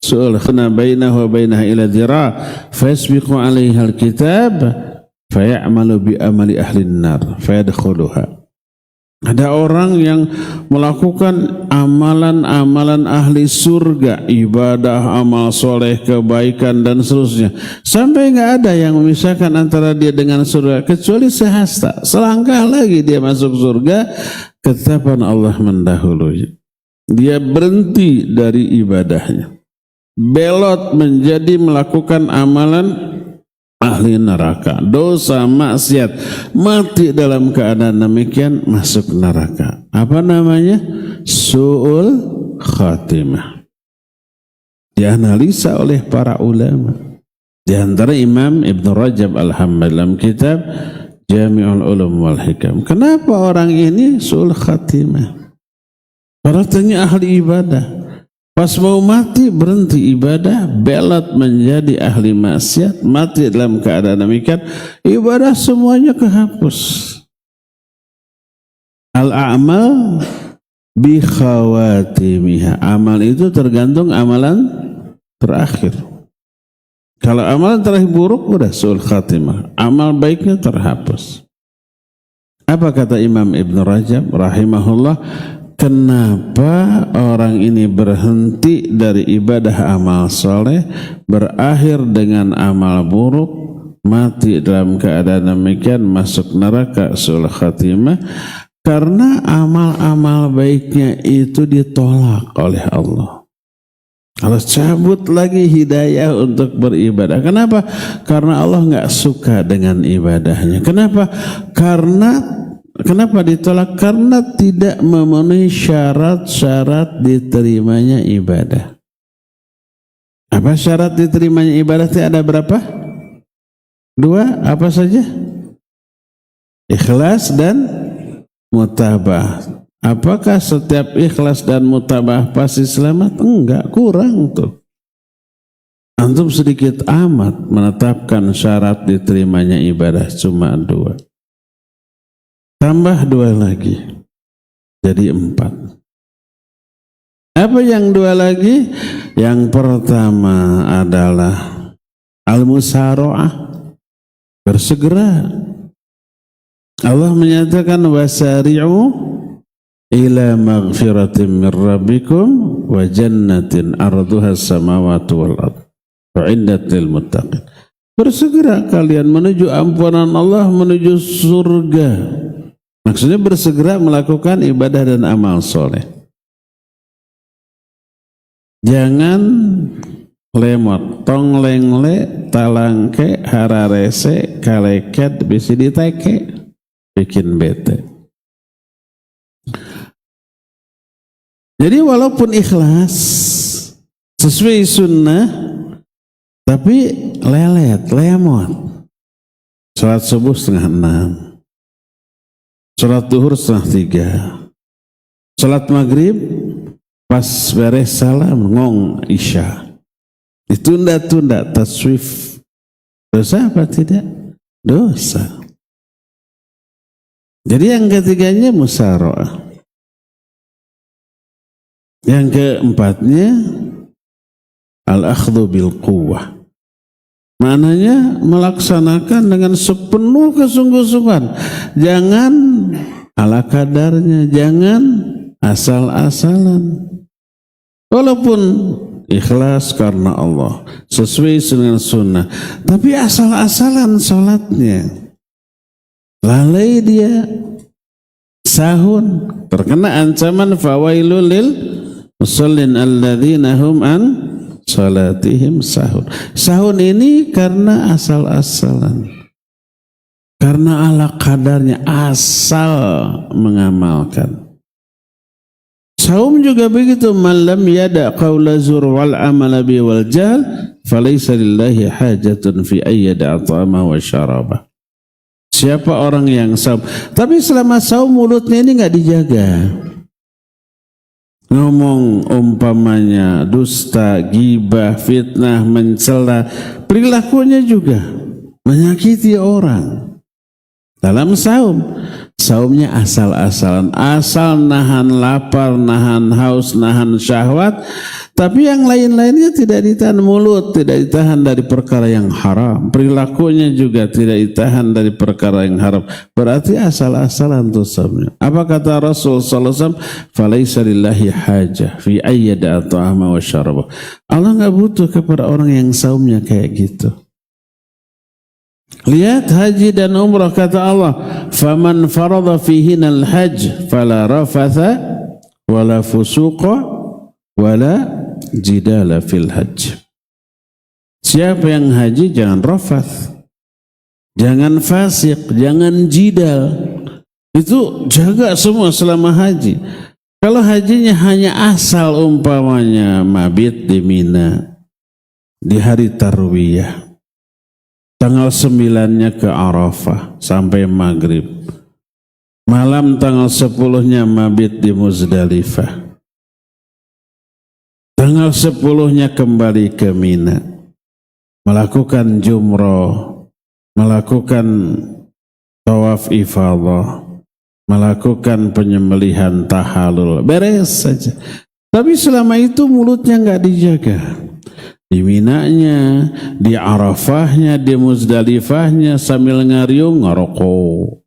S2: su'ul khana bainahu wa bainaha ila dhira fasbiqu alaiha alkitab fayamalu bi amali ahli nar fayadkhuluha. Ada orang yang melakukan amalan-amalan ahli surga, ibadah, amal soleh, kebaikan dan seterusnya, sampai nggak ada yang memisahkan antara dia dengan surga kecuali sehasta. Selangkah lagi dia masuk surga, ketetapan Allah mendahului. Dia berhenti dari ibadahnya, belot menjadi melakukan amalan ahli neraka, dosa, maksiat, mati dalam keadaan demikian, masuk neraka. Apa namanya? Su'ul khatimah. Dianalisa oleh para ulama. Di antara Imam Ibn Rajab Al-Hambali dalam kitab Jami'ul Ulum wal Hikam. Kenapa orang ini su'ul khatimah? Paratanya ahli ibadah. Pas mau mati berhenti ibadah, belot menjadi ahli maksiat, mati dalam keadaan demikian, ibadah semuanya kehapus. Al-a'mal bi khawatimiha. Amal itu tergantung amalan terakhir. Kalau amalan terakhir buruk, udah su'ul khatimah. Amal baiknya terhapus. Apa kata Imam Ibn Rajab rahimahullah? Kenapa orang ini berhenti dari ibadah amal soleh, berakhir dengan amal buruk, mati dalam keadaan demikian, masuk neraka su'ul khatimah? Karena amal-amal baiknya itu ditolak oleh Allah. Allah cabut lagi hidayah untuk beribadah. Kenapa? Karena Allah nggak suka dengan ibadahnya. Kenapa ditolak? Karena tidak memenuhi syarat-syarat diterimanya ibadah. Apa syarat diterimanya ibadah? Ada berapa? 2, apa saja? Ikhlas dan mutabah. Apakah setiap ikhlas dan mutabah pasti selamat? Enggak, kurang tuh. Antum sedikit amat menetapkan syarat diterimanya ibadah cuma 2. Tambah 2 lagi, jadi 4. Apa yang 2 lagi? Yang pertama adalah al-musara'ah, bersegera. Allah menyatakan wasari'u ila maghfiratin min rabbikum wa jannatin arduha samawati wal ardh wa'iddat lil muttaqin. Bersegera kalian menuju ampunan Allah, menuju surga. Maksudnya bersegera melakukan ibadah dan amal soleh. Jangan lemot, tong lengle, talangke, hararese, kaleket, bisa diteke, bikin bete. Jadi walaupun ikhlas, sesuai sunnah, tapi lelet, lemot. Salat subuh 5:30. Salat duhur 2:30. Salat maghrib pas beres salam ngong isya. Ditunda-tunda, taswif. Dosa apa tidak? Dosa. Jadi yang ketiganya musara'ah. Yang keempatnya al-akhdhu bil quwwah. Maknanya melaksanakan dengan sepenuh kesungguh-sungguhan. Jangan ala kadarnya, jangan asal-asalan. Walaupun ikhlas karena Allah, sesuai dengan sunnah, tapi asal-asalan sholatnya. Lalai dia, sahun, terkena ancaman fawailul lil musallin alladzina hum an salatihim sahun. Sahun ini karena asal-asalan, karena ala kadarnya, asal mengamalkan. Saum juga begitu, man lam yada qawla zur wal amala bi wal jahl falaysa lillahi hajatun fi ayyada at'ama wa syaraba. Siapa orang yang saum tapi selama saum mulutnya ini enggak dijaga, ngomong umpamanya dusta, gibah, fitnah, mencela, perilakunya juga menyakiti orang dalam saum. Saumnya asal-asalan, asal nahan lapar, nahan haus, nahan syahwat, tapi yang lain-lainnya tidak ditahan. Mulut tidak ditahan dari perkara yang haram, perilakunya juga tidak ditahan dari perkara yang haram. Berarti asal-asalan tuh saumnya. Apa kata Rasul sallallahu alaihi wasallam? Falaisa lillahi hajah fi ayyada ta'ama wa syaraba. Allah enggak butuh kepada orang yang saumnya kayak gitu. Lihat haji dan umrah, kata Allah, faman farada fihinna al-hajj fala rafatha wala fusuqa wala jidala fil hajj. Siapa yang haji jangan rafath, jangan fasik, jangan jidal. Itu jaga semua selama haji. Kalau hajinya hanya asal umpamanya mabit di Mina di hari tarwiyah, tanggal 9-nya ke Arafah sampai maghrib, malam tanggal 10-nya mabit di Muzdalifah, tanggal 10-nya kembali ke Mina, melakukan jumroh, melakukan tawaf ifadah, melakukan penyembelihan tahalul, beres saja. Tapi selama itu mulutnya enggak dijaga. Di Minanya, di Arafahnya, di Muzdalifahnya sambil ngariung ngerokok.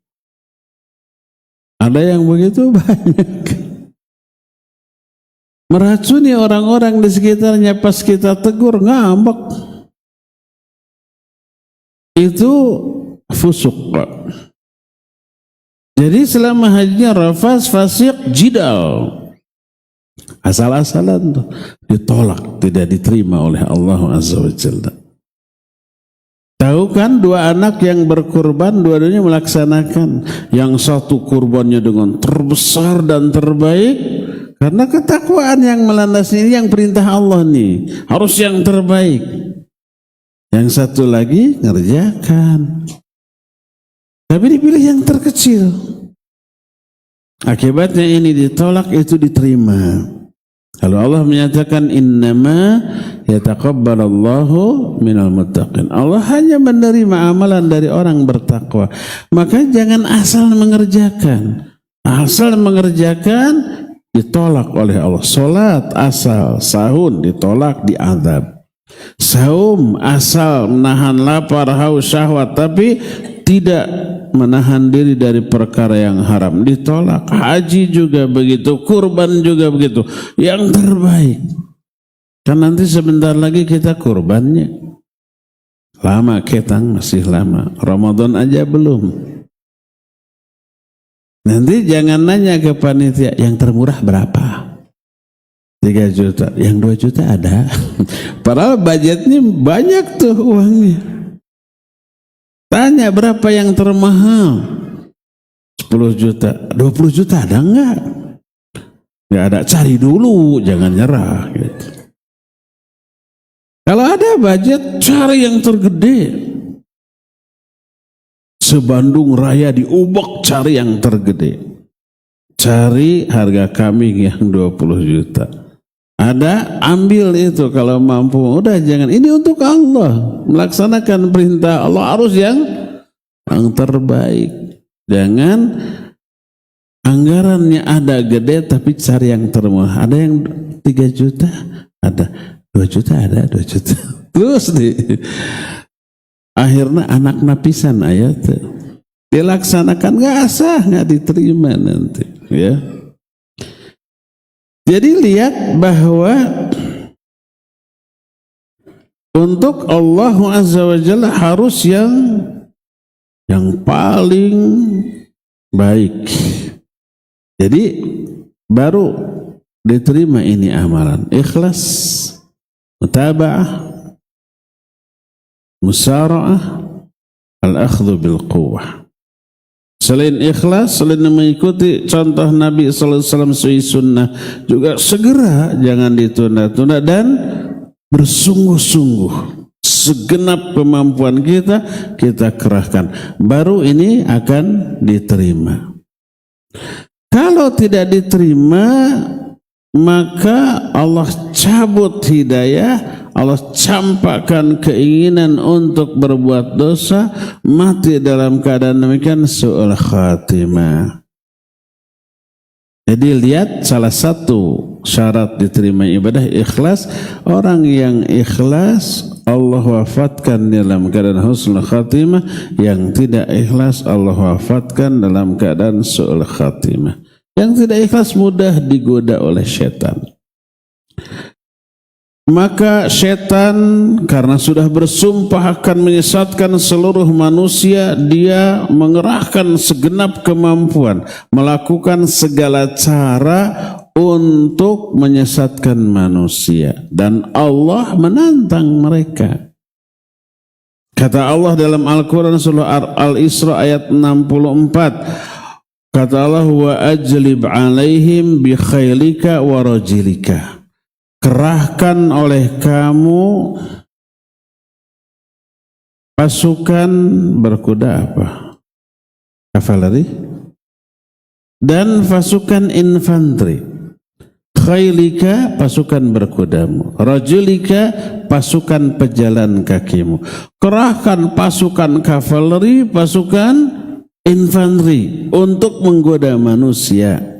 S2: Ada yang begitu banyak. Meracuni orang-orang di sekitarnya, pas kita tegur ngambek. Itu fusuk. Jadi selama hajinya rafas, fasik, jidal, asal-asalan tuh ditolak, tidak diterima oleh Allah Azza wa Jalla. Tahu kan dua anak yang berkurban, dua-duanya melaksanakan. Yang satu kurbannya dengan terbesar dan terbaik karena ketakwaan yang melandasi ini, yang perintah Allah nih harus yang terbaik. Yang satu lagi ngerjakan, tapi dipilih yang terkecil. Akibatnya ini ditolak, itu diterima. Kalau Allah menyatakan innama yataqabbalallahu minal muttaqin, Allah hanya menerima amalan dari orang bertakwa. Maka jangan asal mengerjakan. Asal mengerjakan ditolak oleh Allah. Salat asal, sahun ditolak, diazab. Saum asal menahan lapar, haus, syahwat, tapi tidak menahan diri dari perkara yang haram, ditolak. Haji juga begitu, kurban juga begitu, yang terbaik. Kan nanti sebentar lagi kita kurbannya. Lama ketang, masih lama. Ramadan aja belum. Nanti jangan nanya ke panitia, yang termurah berapa? 3 juta, yang 2 juta ada. Padahal budgetnya banyak tuh uangnya. Tanya berapa yang termahal? 10 juta, 20 juta ada enggak? Enggak ada, cari dulu, jangan nyerah gitu. Kalau ada budget, cari yang tergede. Se-Bandung Raya di Ubek, cari yang tergede. Cari harga kambing yang 20 juta. Ada, ambil itu kalau mampu. Udah, jangan, ini untuk Allah, melaksanakan perintah Allah harus yang terbaik. Jangan anggarannya ada gede tapi cari yang termurah. Ada yang 3 juta, ada 2 juta, ada 2 juta. Terus nih, akhirnya anak napisan ayat dilaksanakan nggak sah, nggak diterima nanti, ya. Jadi lihat bahwa untuk Allah Azza wa Jalla harus yang paling baik. Jadi baru diterima ini amalan. Ikhlas mutaba'ah, musara'ah, al-akhdhu bil quwwah. Selain ikhlas, selain mengikuti contoh Nabi sallallahu alaihi wasallam sunnah, juga segera jangan ditunda-tunda dan bersungguh-sungguh. Segenap kemampuan kita kerahkan. Baru ini akan diterima. Kalau tidak diterima, maka Allah cabut hidayah, Allah campakkan keinginan untuk berbuat dosa, mati dalam keadaan demikian su'ul khatimah. Jadi lihat, salah satu syarat diterima ibadah ikhlas. Orang yang ikhlas Allah wafatkan dalam keadaan husnul khatimah, yang tidak ikhlas Allah wafatkan dalam keadaan su'ul khatimah. Yang tidak ikhlas mudah digoda oleh setan. Maka setan karena sudah bersumpah akan menyesatkan seluruh manusia, dia mengerahkan segenap kemampuan, melakukan segala cara untuk menyesatkan manusia, dan Allah menantang mereka. Kata Allah dalam Al-Quran surah Al-Isra ayat 64, kata Allah, wa ajlib alaihim bi khailika wa rajilika. Kerahkan oleh kamu pasukan berkuda apa? Kavaleri dan pasukan infanteri. Khailika pasukan berkudamu, rajulika pasukan pejalan kakimu. Kerahkan pasukan kavaleri, pasukan infanteri untuk menggoda manusia.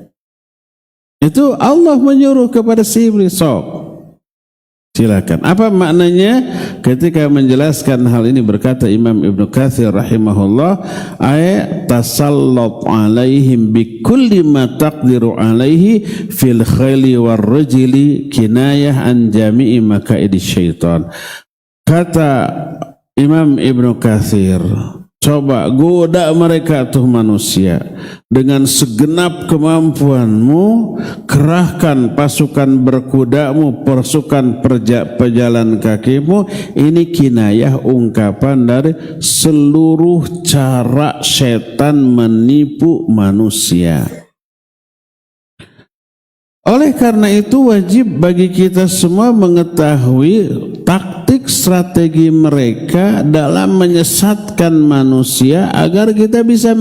S2: Itu Allah menyuruh kepada si iblis. Silakan. Apa maknanya? Ketika menjelaskan hal ini berkata Imam Ibnu Katsir rahimahullah, ayat tasallat alaihim bi kulli ma taqdiru alaihi fil khayli war rajuli kinayah an jami'i makaidi syaitan. Kata Imam Ibnu Katsir, coba goda mereka tuh manusia dengan segenap kemampuanmu, kerahkan pasukan berkudamu, pasukan pejalan kakimu. Ini kinayah, ungkapan dari seluruh cara setan menipu manusia. Oleh karena itu wajib bagi kita semua mengetahui taktik strategi mereka dalam menyesatkan manusia agar kita bisa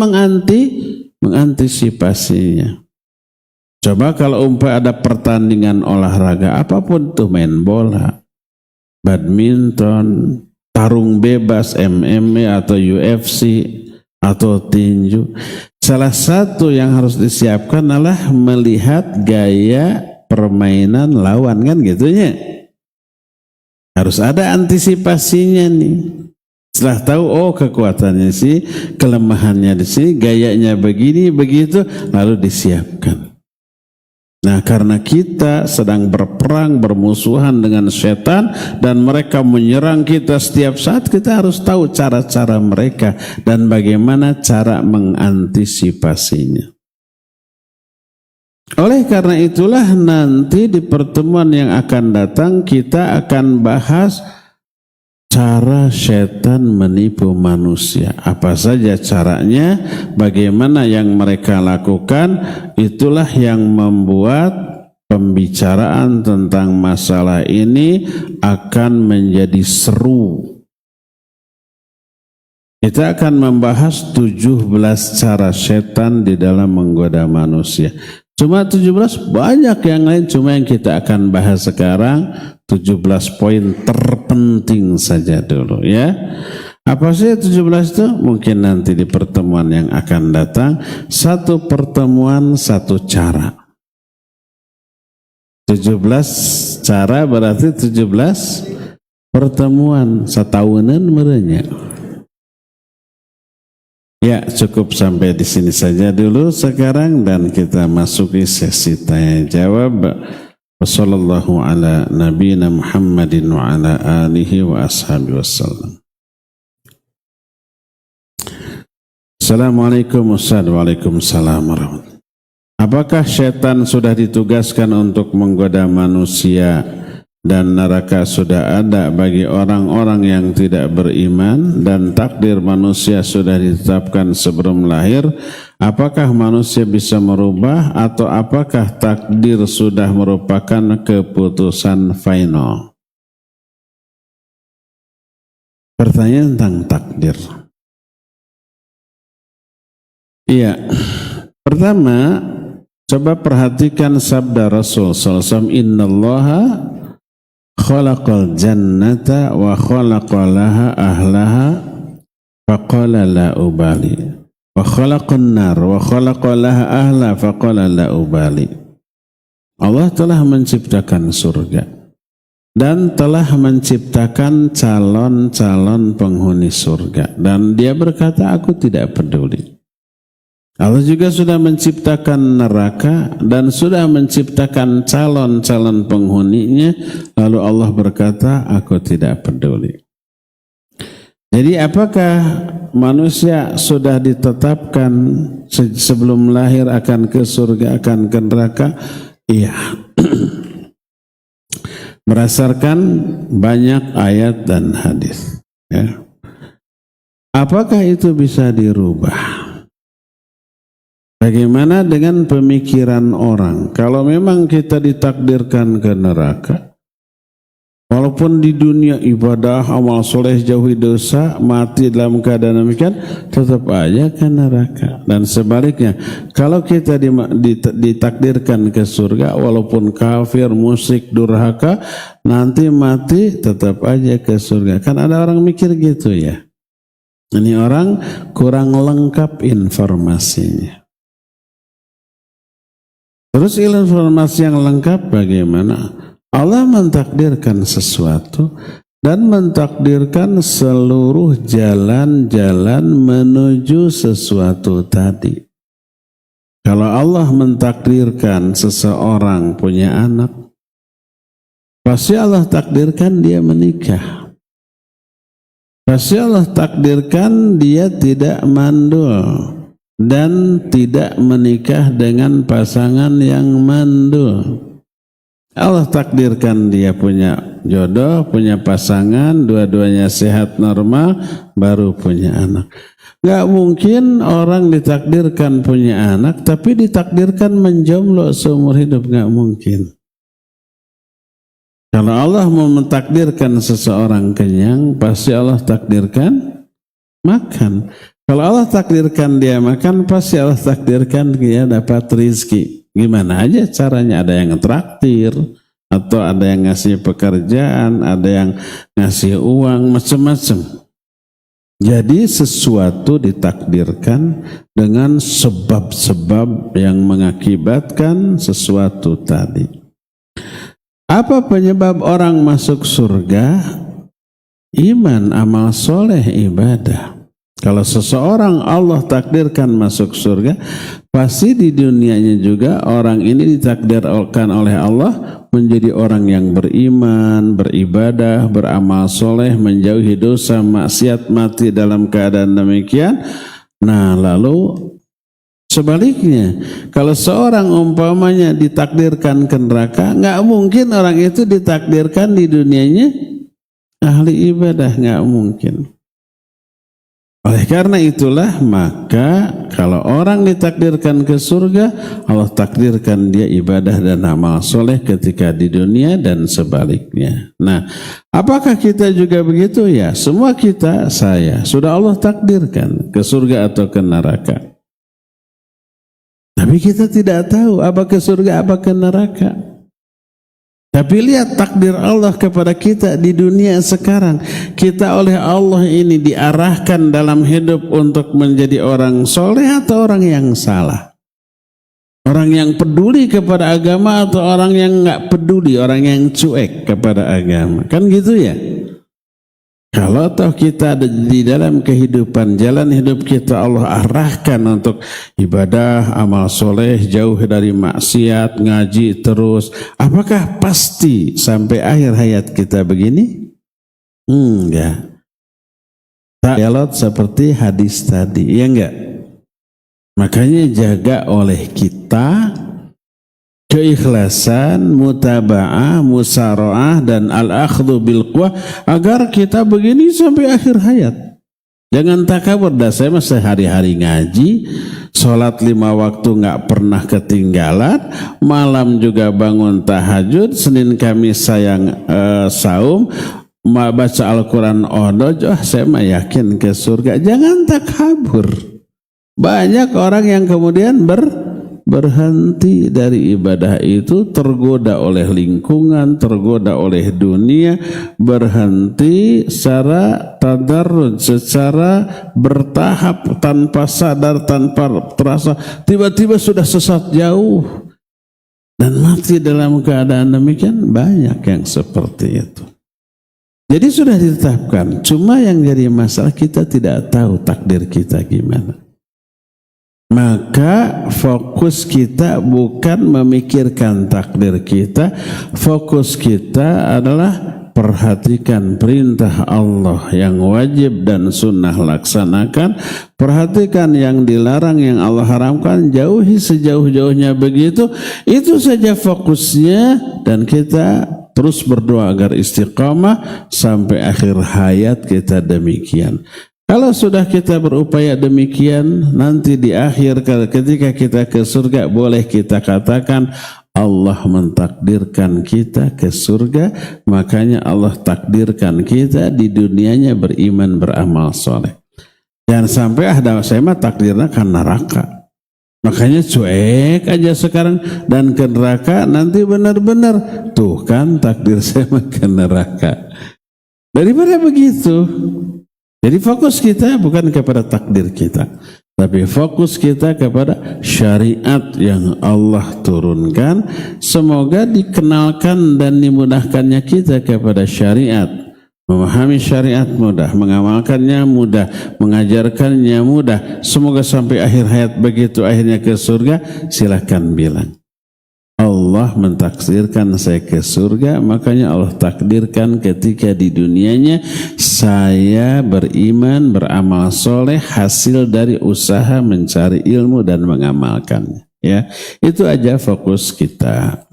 S2: mengantisipasinya. Coba kalau ada pertandingan olahraga apapun tuh, main bola, badminton, tarung bebas, MMA atau UFC atau tinju. Salah satu yang harus disiapkan adalah melihat gaya permainan lawan, kan gitunya. Harus ada antisipasinya nih. Setelah tahu kekuatannya sih, kelemahannya di sini, gayanya begini begitu, lalu disiapkan. Nah, karena kita sedang berperang, bermusuhan dengan setan dan mereka menyerang kita setiap saat, kita harus tahu cara-cara mereka dan bagaimana cara mengantisipasinya. Oleh karena itulah nanti di pertemuan yang akan datang kita akan bahas cara setan menipu manusia. Apa saja caranya, bagaimana yang mereka lakukan, itulah yang membuat pembicaraan tentang masalah ini akan menjadi seru. Kita akan membahas 17 cara setan di dalam menggoda manusia. Cuma 17, banyak yang lain, cuma yang kita akan bahas sekarang 17 poin terpenting saja dulu ya. Apa sih 17 itu? Mungkin nanti di pertemuan yang akan datang. Satu pertemuan satu cara. 17 cara berarti 17 pertemuan setahunan merenya. Ya, cukup sampai di sini saja dulu sekarang dan kita masuki sesi tanya jawab. Wassallallahu ala nabiyina Muhammadin wa ala alihi wa ashabihi wasallam. Assalamualaikum Ustaz. Waalaikumsalam warahmatullahi. Apakah setan sudah ditugaskan untuk menggoda manusia dan neraka sudah ada bagi orang-orang yang tidak beriman, dan takdir manusia sudah ditetapkan sebelum lahir, apakah manusia bisa merubah atau apakah takdir sudah merupakan keputusan final? Pertanyaan tentang takdir. Iya, pertama coba perhatikan sabda Rasul SAW, innallaha khalaqal jannata wa khalaqalaha ahlaha faqala la ubali wa khalaqan nar wa khalaqalaha ahla faqala la ubali. Allah telah menciptakan surga dan telah menciptakan calon-calon penghuni surga, dan dia berkata, aku tidak peduli. Allah juga sudah menciptakan neraka dan sudah menciptakan calon-calon penghuninya, lalu Allah berkata, aku tidak peduli. Jadi apakah manusia sudah ditetapkan sebelum lahir akan ke surga, akan ke neraka? Iya. Berdasarkan banyak ayat dan hadis. Ya. Apakah itu bisa dirubah? Bagaimana dengan pemikiran orang? Kalau memang kita ditakdirkan ke neraka, walaupun di dunia ibadah, amal soleh, jauhi dosa, mati dalam keadaan demikian, tetap aja ke neraka. Dan sebaliknya, kalau kita ditakdirkan ke surga, walaupun kafir, musyrik, durhaka, nanti mati tetap aja ke surga. Kan ada orang mikir gitu ya. Ini orang kurang lengkap informasinya. Terus informasi yang lengkap bagaimana? Allah mentakdirkan sesuatu dan mentakdirkan seluruh jalan-jalan menuju sesuatu tadi. Kalau Allah mentakdirkan seseorang punya anak, pasti Allah takdirkan dia menikah. Pasti Allah takdirkan dia tidak mandul dan tidak menikah dengan pasangan yang mandul. Allah takdirkan dia punya jodoh, punya pasangan, dua-duanya sehat normal, baru punya anak. Gak mungkin orang ditakdirkan punya anak tapi ditakdirkan menjomblo seumur hidup, gak mungkin. Kalau Allah mau mentakdirkan seseorang kenyang, pasti Allah takdirkan makan. Kalau Allah takdirkan dia makan, pasti Allah takdirkan dia dapat rizki. Gimana aja caranya, ada yang traktir, atau ada yang ngasih pekerjaan, ada yang ngasih uang, macam-macam. Jadi sesuatu ditakdirkan dengan sebab-sebab yang mengakibatkan sesuatu tadi. Apa penyebab orang masuk surga? Iman, amal soleh, ibadah. Kalau seseorang Allah takdirkan masuk surga, pasti di dunianya juga orang ini ditakdirkan oleh Allah menjadi orang yang beriman, beribadah, beramal soleh, menjauhi dosa, maksiat, mati dalam keadaan demikian. Nah, lalu sebaliknya, kalau seorang umpamanya ditakdirkan ke neraka, nggak mungkin orang itu ditakdirkan di dunianya ahli ibadah, nggak mungkin. Oleh karena itulah, maka kalau orang ditakdirkan ke surga, Allah takdirkan dia ibadah dan amal soleh ketika di dunia dan sebaliknya. Nah, apakah kita juga begitu? Ya, semua kita, saya, sudah Allah takdirkan ke surga atau ke neraka. Tapi kita tidak tahu apa ke surga, apa ke neraka. Tapi lihat takdir Allah kepada kita di dunia sekarang. Kita oleh Allah ini diarahkan dalam hidup untuk menjadi orang soleh atau orang yang salah. Orang yang peduli kepada agama atau orang yang nggak peduli, orang yang cuek kepada agama. Kan gitu ya. Kalau toh kita ada di dalam kehidupan, jalan hidup kita Allah arahkan untuk ibadah, amal soleh, jauh dari maksiat, ngaji terus. Apakah pasti sampai akhir hayat kita begini? Enggak. Tak elot seperti hadis tadi, ya enggak? Makanya jaga oleh kita keikhlasan, mutaba'ah, musara'ah, dan al-akhdhu bil quwwah agar kita begini sampai akhir hayat. Jangan takabur. Dah saya mah sehari-hari ngaji, sholat 5 waktu nggak pernah ketinggalan, malam juga bangun tahajud, Senin Kamis sayang saum, baca Al-Quran saya mah yakin ke surga. Jangan takabur. Banyak orang yang kemudian berhenti dari ibadah itu, tergoda oleh lingkungan, tergoda oleh dunia, berhenti secara tadarruj, secara bertahap, tanpa sadar, tanpa terasa, tiba-tiba sudah sesat jauh dan mati dalam keadaan demikian. Banyak yang seperti itu. Jadi sudah ditetapkan, cuma yang jadi masalah kita tidak tahu takdir kita gimana. Maka fokus kita bukan memikirkan takdir kita, fokus kita adalah perhatikan perintah Allah yang wajib dan sunnah laksanakan, perhatikan yang dilarang yang Allah haramkan, jauhi sejauh-jauhnya begitu. Itu saja fokusnya, dan kita terus berdoa agar istiqamah sampai akhir hayat kita demikian. Kalau sudah kita berupaya demikian, nanti di akhir ketika kita ke surga, boleh kita katakan Allah mentakdirkan kita ke surga, makanya Allah takdirkan kita di dunianya beriman, beramal soleh. Jangan sampai saya mah takdirnya kan neraka, makanya cuek aja sekarang dan ke neraka nanti benar-benar tuh kan takdir saya mah ke neraka. Daripada begitu, jadi fokus kita bukan kepada takdir kita, tapi fokus kita kepada syariat yang Allah turunkan. Semoga dikenalkan dan dimudahkannya kita kepada syariat. Memahami syariat mudah, mengamalkannya mudah, mengajarkannya mudah. Semoga sampai akhir hayat, begitu akhirnya ke surga, silakan bilang Allah mentakdirkan saya ke surga, makanya Allah takdirkan ketika di dunianya saya beriman, beramal soleh, hasil dari usaha mencari ilmu dan mengamalkannya. Ya, itu aja fokus kita.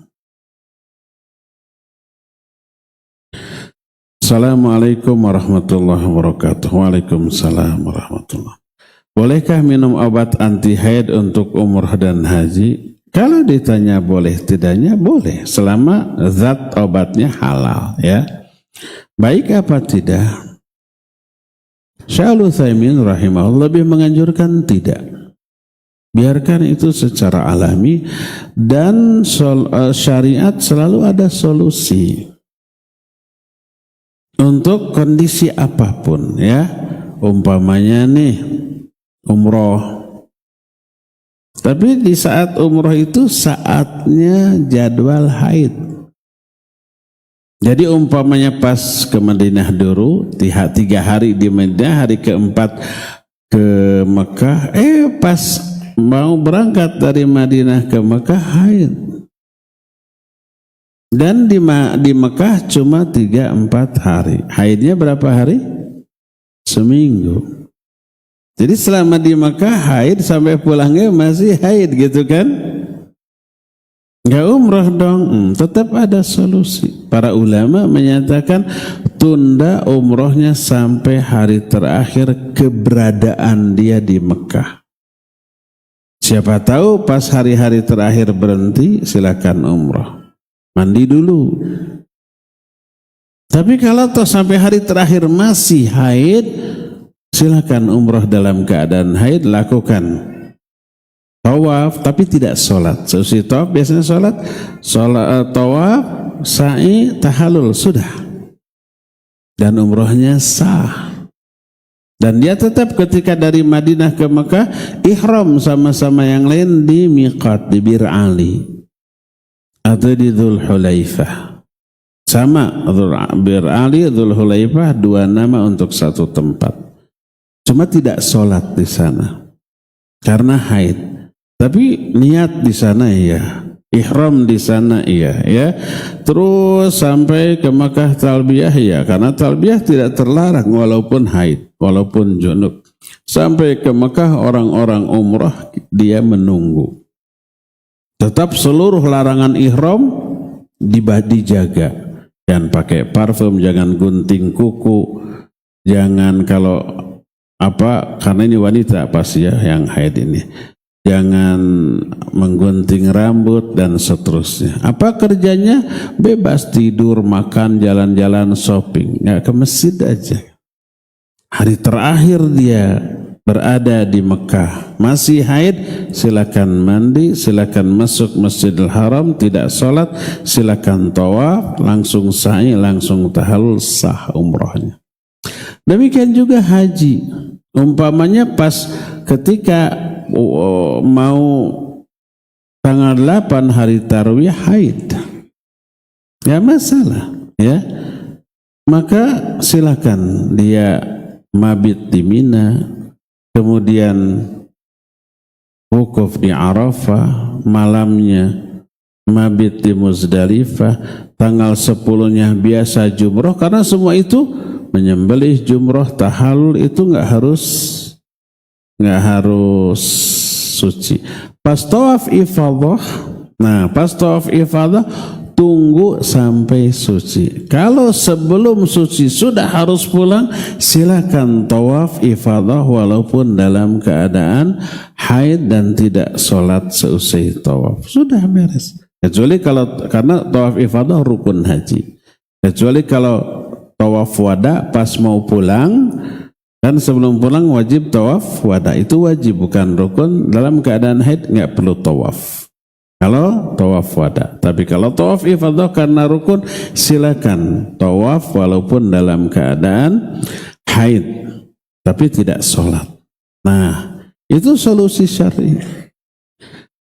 S2: Assalamualaikum warahmatullahi wabarakatuh. Waalaikumsalam warahmatullahi wabarakatuh. Bolehkah minum obat anti haid untuk umrah dan haji? Kalau ditanya boleh tidaknya, boleh selama zat obatnya halal, ya. Baik apa tidak? Syekh Al-Utsaimin rahimahullah lebih menganjurkan tidak. Biarkan itu secara alami, dan syariat selalu ada solusi untuk kondisi apapun, ya. Umpamanya nih umroh, tapi di saat umroh itu saatnya jadwal haid. Jadi umpamanya pas ke Madinah dulu, 3 hari di Madinah, hari keempat ke Mekah, pas mau berangkat dari Madinah ke Mekah haid. Dan di Mekah cuma 3-4 hari. Haidnya berapa hari? Seminggu. Jadi selama di Mekah haid, sampai pulangnya masih haid gitu kan? Nggak umrah dong. Tetap ada solusi. Para ulama menyatakan tunda umrohnya sampai hari terakhir keberadaan dia di Mekah. Siapa tahu pas hari-hari terakhir berhenti, silakan umroh. Mandi dulu. Tapi kalau toh sampai hari terakhir masih haid, silakan umrah dalam keadaan haid, lakukan tawaf tapi tidak sholat. Seusai tawaf biasanya sholat, tawaf, sa'i, tahallul, sudah. Dan umrahnya sah. Dan dia tetap ketika dari Madinah ke Mekah, ihram sama-sama yang lain di miqat, di Bir Ali atau di Dzul Hulaifah. Sama, Bir Ali, Dzul Hulaifah, 2 nama untuk satu tempat. Cuma tidak sholat di sana karena haid. Tapi niat di sana iya, ihram di sana iya, ya. Terus sampai ke Makkah talbiyah ya, karena talbiyah tidak terlarang walaupun haid, walaupun junub. Sampai ke Makkah orang-orang umrah dia menunggu. Tetap seluruh larangan ihram dijaga. Jangan pakai parfum, jangan gunting kuku, jangan kalau karena ini wanita pasti ya yang haid ini. Jangan menggunting rambut dan seterusnya. Apa kerjanya? Bebas tidur, makan, jalan-jalan, shopping. Nggak ke masjid aja. Hari terakhir dia berada di Mekah, masih haid, silakan mandi, silakan masuk Masjidil Haram, tidak sholat, silakan tawaf, langsung sa'i, langsung tahallul, sah umrohnya. Demikian juga haji. Umpamanya pas ketika mau tanggal 8 hari tarwiyah haid, ya masalah ya, maka silakan dia mabit di Mina, kemudian wukuf di Arafah, malamnya mabit di Muzdalifah, tanggal 10-nya biasa jumroh, karena semua itu menyembelih, jumroh, tahallul itu nggak harus suci. Pas tawaf ifadah, pas tawaf ifadah tunggu sampai suci. Kalau sebelum suci sudah harus pulang, silakan tawaf ifadah walaupun dalam keadaan haid dan tidak sholat seusai tawaf. Sudah beres. Kecuali karena tawaf ifadah rukun haji. Kecuali kalau tawaf wada pas mau pulang, dan sebelum pulang wajib tawaf wada, itu wajib bukan rukun. Dalam keadaan haid nggak perlu tawaf kalau tawaf wada. Tapi kalau tawaf ifadah karena rukun, silakan tawaf walaupun dalam keadaan haid tapi tidak sholat. Nah, itu solusi syar'i.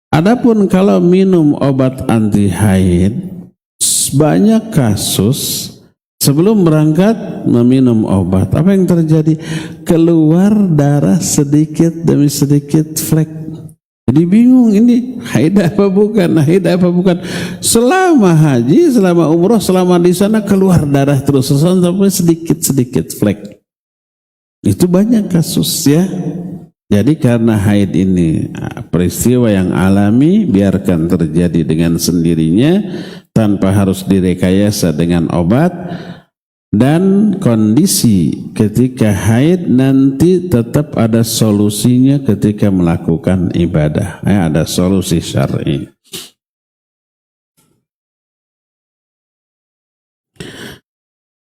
S2: Adapun kalau minum obat anti haid, banyak kasus sebelum berangkat meminum obat, apa yang terjadi? Keluar darah sedikit demi sedikit, flek. Jadi bingung, ini haid apa bukan? Haid apa bukan? Selama haji, selama umroh, selama di sana keluar darah terus sampai sedikit-sedikit flek. Itu banyak kasus ya. Jadi karena haid ini peristiwa yang alami, biarkan terjadi dengan sendirinya tanpa harus direkayasa dengan obat. Dan kondisi ketika haid nanti tetap ada solusinya ketika melakukan ibadah. Ada solusi syar'i.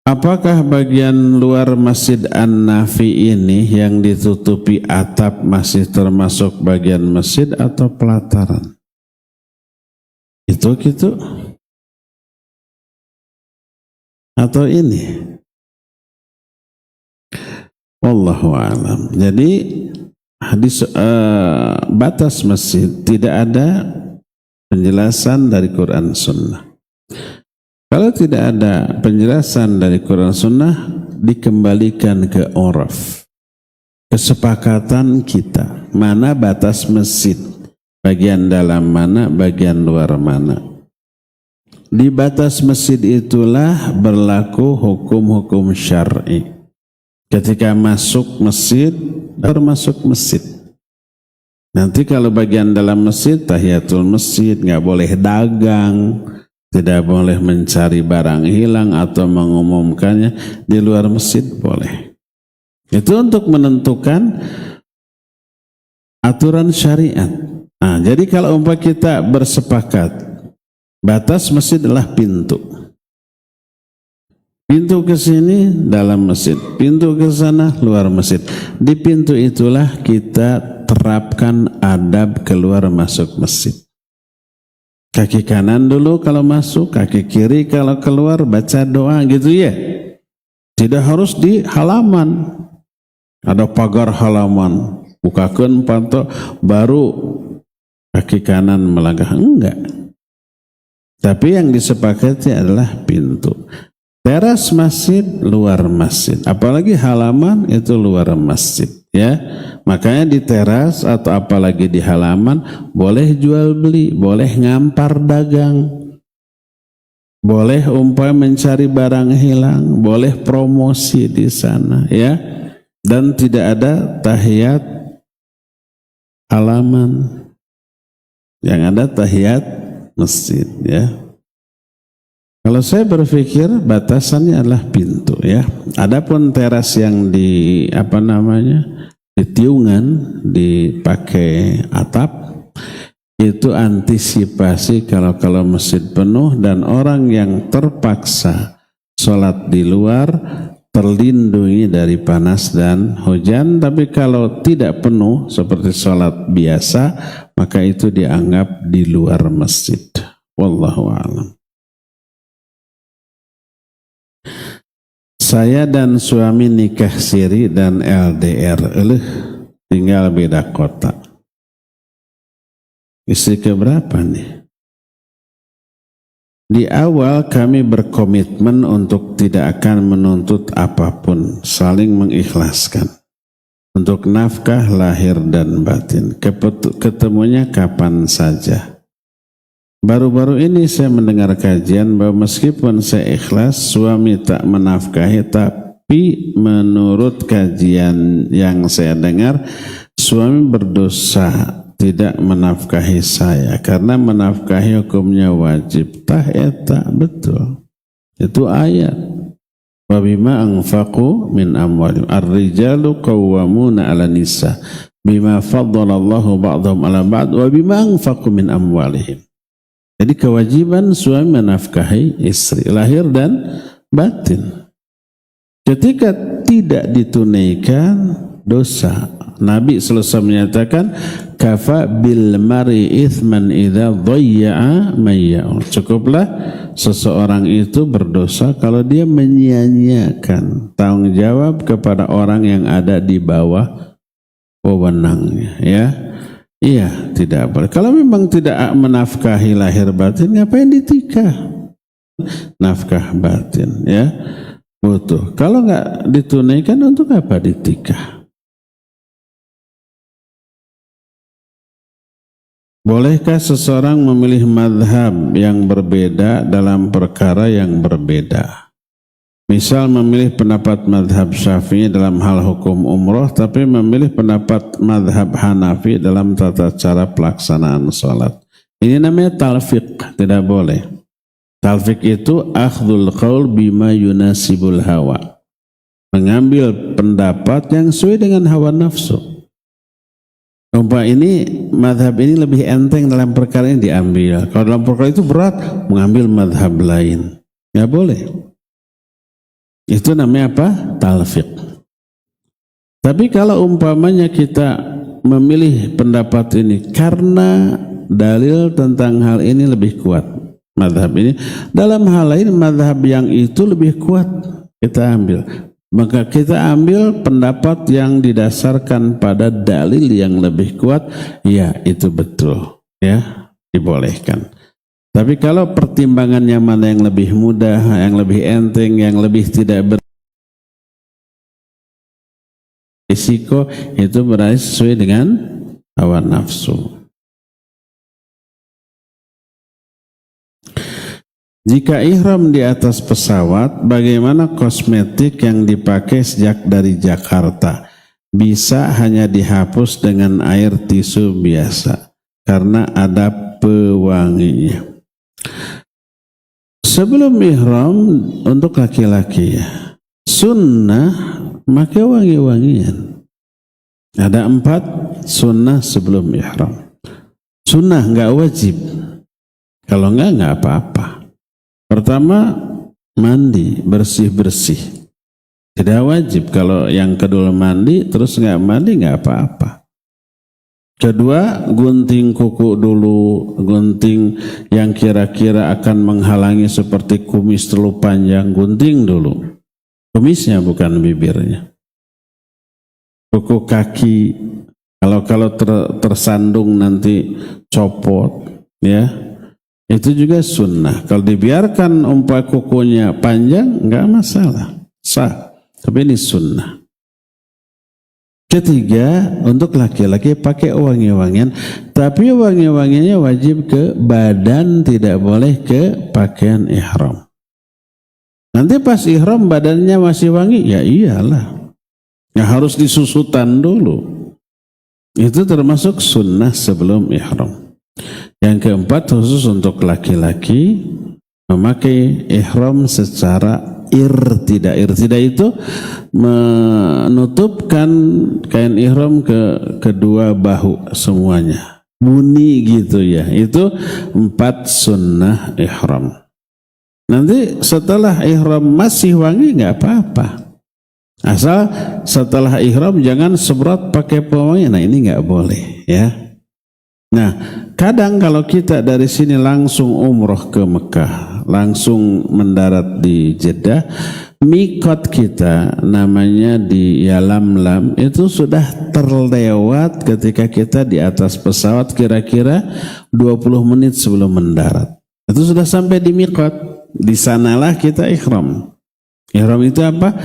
S2: Apakah bagian luar Masjid An-Nafi ini yang ditutupi atap masih termasuk bagian masjid atau pelataran? Itu gitu. Atau ini? Wallahu a'lam. Jadi hadis batas masjid tidak ada penjelasan dari Quran Sunnah. Kalau tidak ada penjelasan dari Quran Sunnah, dikembalikan ke uraf, kesepakatan kita, mana batas masjid, bagian dalam mana, bagian luar mana. Di batas masjid itulah berlaku hukum-hukum syar'i. Ketika masuk masjid, baru masuk masjid. Nanti kalau bagian dalam masjid, tahiyatul masjid, nggak boleh dagang, tidak boleh mencari barang hilang atau mengumumkannya. Di luar masjid boleh. Itu untuk menentukan aturan syariat. Nah, jadi kalau umpama kita bersepakat, batas masjid adalah pintu. Pintu ke sini dalam masjid, pintu ke sana luar masjid. Di pintu itulah kita terapkan adab keluar masuk masjid. Kaki kanan dulu kalau masuk, kaki kiri kalau keluar, baca doa gitu ya. Tidak harus di halaman. Ada pagar halaman, bukakan panto baru kaki kanan melangkah, enggak. Tapi yang disepakati adalah pintu. Teras masjid, luar masjid. Apalagi halaman itu luar masjid, ya. Makanya di teras atau apalagi di halaman boleh jual beli, boleh ngampar dagang, boleh mencari barang hilang, boleh promosi di sana, ya. Dan tidak ada tahiyat halaman. Yang ada tahiyat masjid, ya. Kalau saya berpikir batasannya adalah pintu, ya. Adapun teras yang di di tiungan dipakai atap, itu antisipasi kalau masjid penuh dan orang yang terpaksa sholat di luar terlindungi dari panas dan hujan. Tapi kalau tidak penuh seperti sholat biasa, maka itu dianggap di luar masjid. Wallahu a'lam. Saya dan suami nikah siri dan LDR, tinggal beda kota. Istri keberapa nih? Di awal kami berkomitmen untuk tidak akan menuntut apapun, saling mengikhlaskan. Untuk nafkah lahir dan batin, ketemunya kapan saja. Baru-baru ini saya mendengar kajian bahwa meskipun saya ikhlas, suami tak menafkahi, tapi menurut kajian yang saya dengar, suami berdosa tidak menafkahi saya karena menafkahi hukumnya wajib. Tah eta betul. Itu ayat. Wa bima anfaqu min amwalihim ar-rijalu qawwamuna 'ala nisa bima faddalallahu ba'dahum 'ala ba'd wa bima anfaqu min amwalihim. Jadi kewajiban suami menafkahi istri lahir dan batin. Ketika tidak ditunaikan, dosa. Nabi SAW menyatakan, kafa bil mari ithman idza dhayya'a mayya'u. Cukuplah seseorang itu berdosa kalau dia menyia-nyiakan tanggung jawab kepada orang yang ada di bawah wewenangnya, ya. Iya, tidak boleh. Kalau memang tidak menafkahi lahir batin, ngapain ditikah? Nafkah batin, ya, butuh. Kalau nggak ditunaikan, untuk apa ditikah? Bolehkah seseorang memilih madhab yang berbeda dalam perkara yang berbeda? Misal memilih pendapat madhab Syafi'i dalam hal hukum umroh, tapi memilih pendapat madhab Hanafi dalam tata cara pelaksanaan sholat. Ini namanya talfiq, tidak boleh. Talfiq itu akhdul qaul bima yunasibul hawa. Mengambil pendapat yang sesuai dengan hawa nafsu. Ini madhab ini lebih enteng dalam perkara ini diambil. Kalau dalam perkara itu berat, mengambil madhab lain. Nggak boleh. Itu namanya apa? Talfiq. Tapi kalau umpamanya kita memilih pendapat ini karena dalil tentang hal ini lebih kuat, madhab ini, dalam hal lain madhab yang itu lebih kuat, kita ambil. Maka kita ambil pendapat yang didasarkan pada dalil yang lebih kuat, ya itu betul, ya dibolehkan. Tapi kalau pertimbangannya mana yang lebih mudah, yang lebih enteng, yang lebih tidak berisiko, itu berarti sesuai dengan hawa nafsu. Jika ihram di atas pesawat, bagaimana kosmetik yang dipakai sejak dari Jakarta? Bisa hanya dihapus dengan air tisu biasa karena ada pewanginya. Sebelum ihram untuk laki-laki, sunnah pakai wangi-wangian. Ada 4 sunnah sebelum ihram. Sunnah nggak wajib. Kalau nggak apa-apa. Pertama, mandi, bersih-bersih. Tidak wajib. Kalau yang kedua mandi, terus nggak mandi, nggak apa-apa. Kedua, gunting kuku dulu, gunting yang kira-kira akan menghalangi seperti kumis terlalu panjang, gunting dulu. Kumisnya bukan bibirnya. Kuku kaki, kalau tersandung nanti copot, ya. Itu juga sunnah. Kalau dibiarkan kukunya panjang, nggak masalah, sah. Tapi ini sunnah. Ketiga, untuk laki-laki pakai wangi-wangian, tapi wangi-wangiannya wajib ke badan, tidak boleh ke pakaian ihram. Nanti pas ihram badannya masih wangi, ya iyalah. Ya harus disusutan dulu. Itu termasuk sunnah sebelum ihram. Yang keempat, khusus untuk laki-laki memakai ihram secara irtidah. Irtidah itu menutupkan kain ihram ke kedua bahu semuanya. Bunyi gitu ya. Itu 4 sunnah ihram. Nanti setelah ihram masih wangi nggak apa-apa. Asal setelah ihram jangan semprot pakai pewangi. Nah ini nggak boleh ya. Nah kadang kalau kita dari sini langsung umroh ke Mekah, langsung mendarat di Jeddah, mikot kita namanya di Yalamlam itu sudah terlewat ketika kita di atas pesawat kira-kira 20 menit sebelum mendarat. Itu sudah sampai di mikot. Di sanalah kita ihram. Ihram itu apa?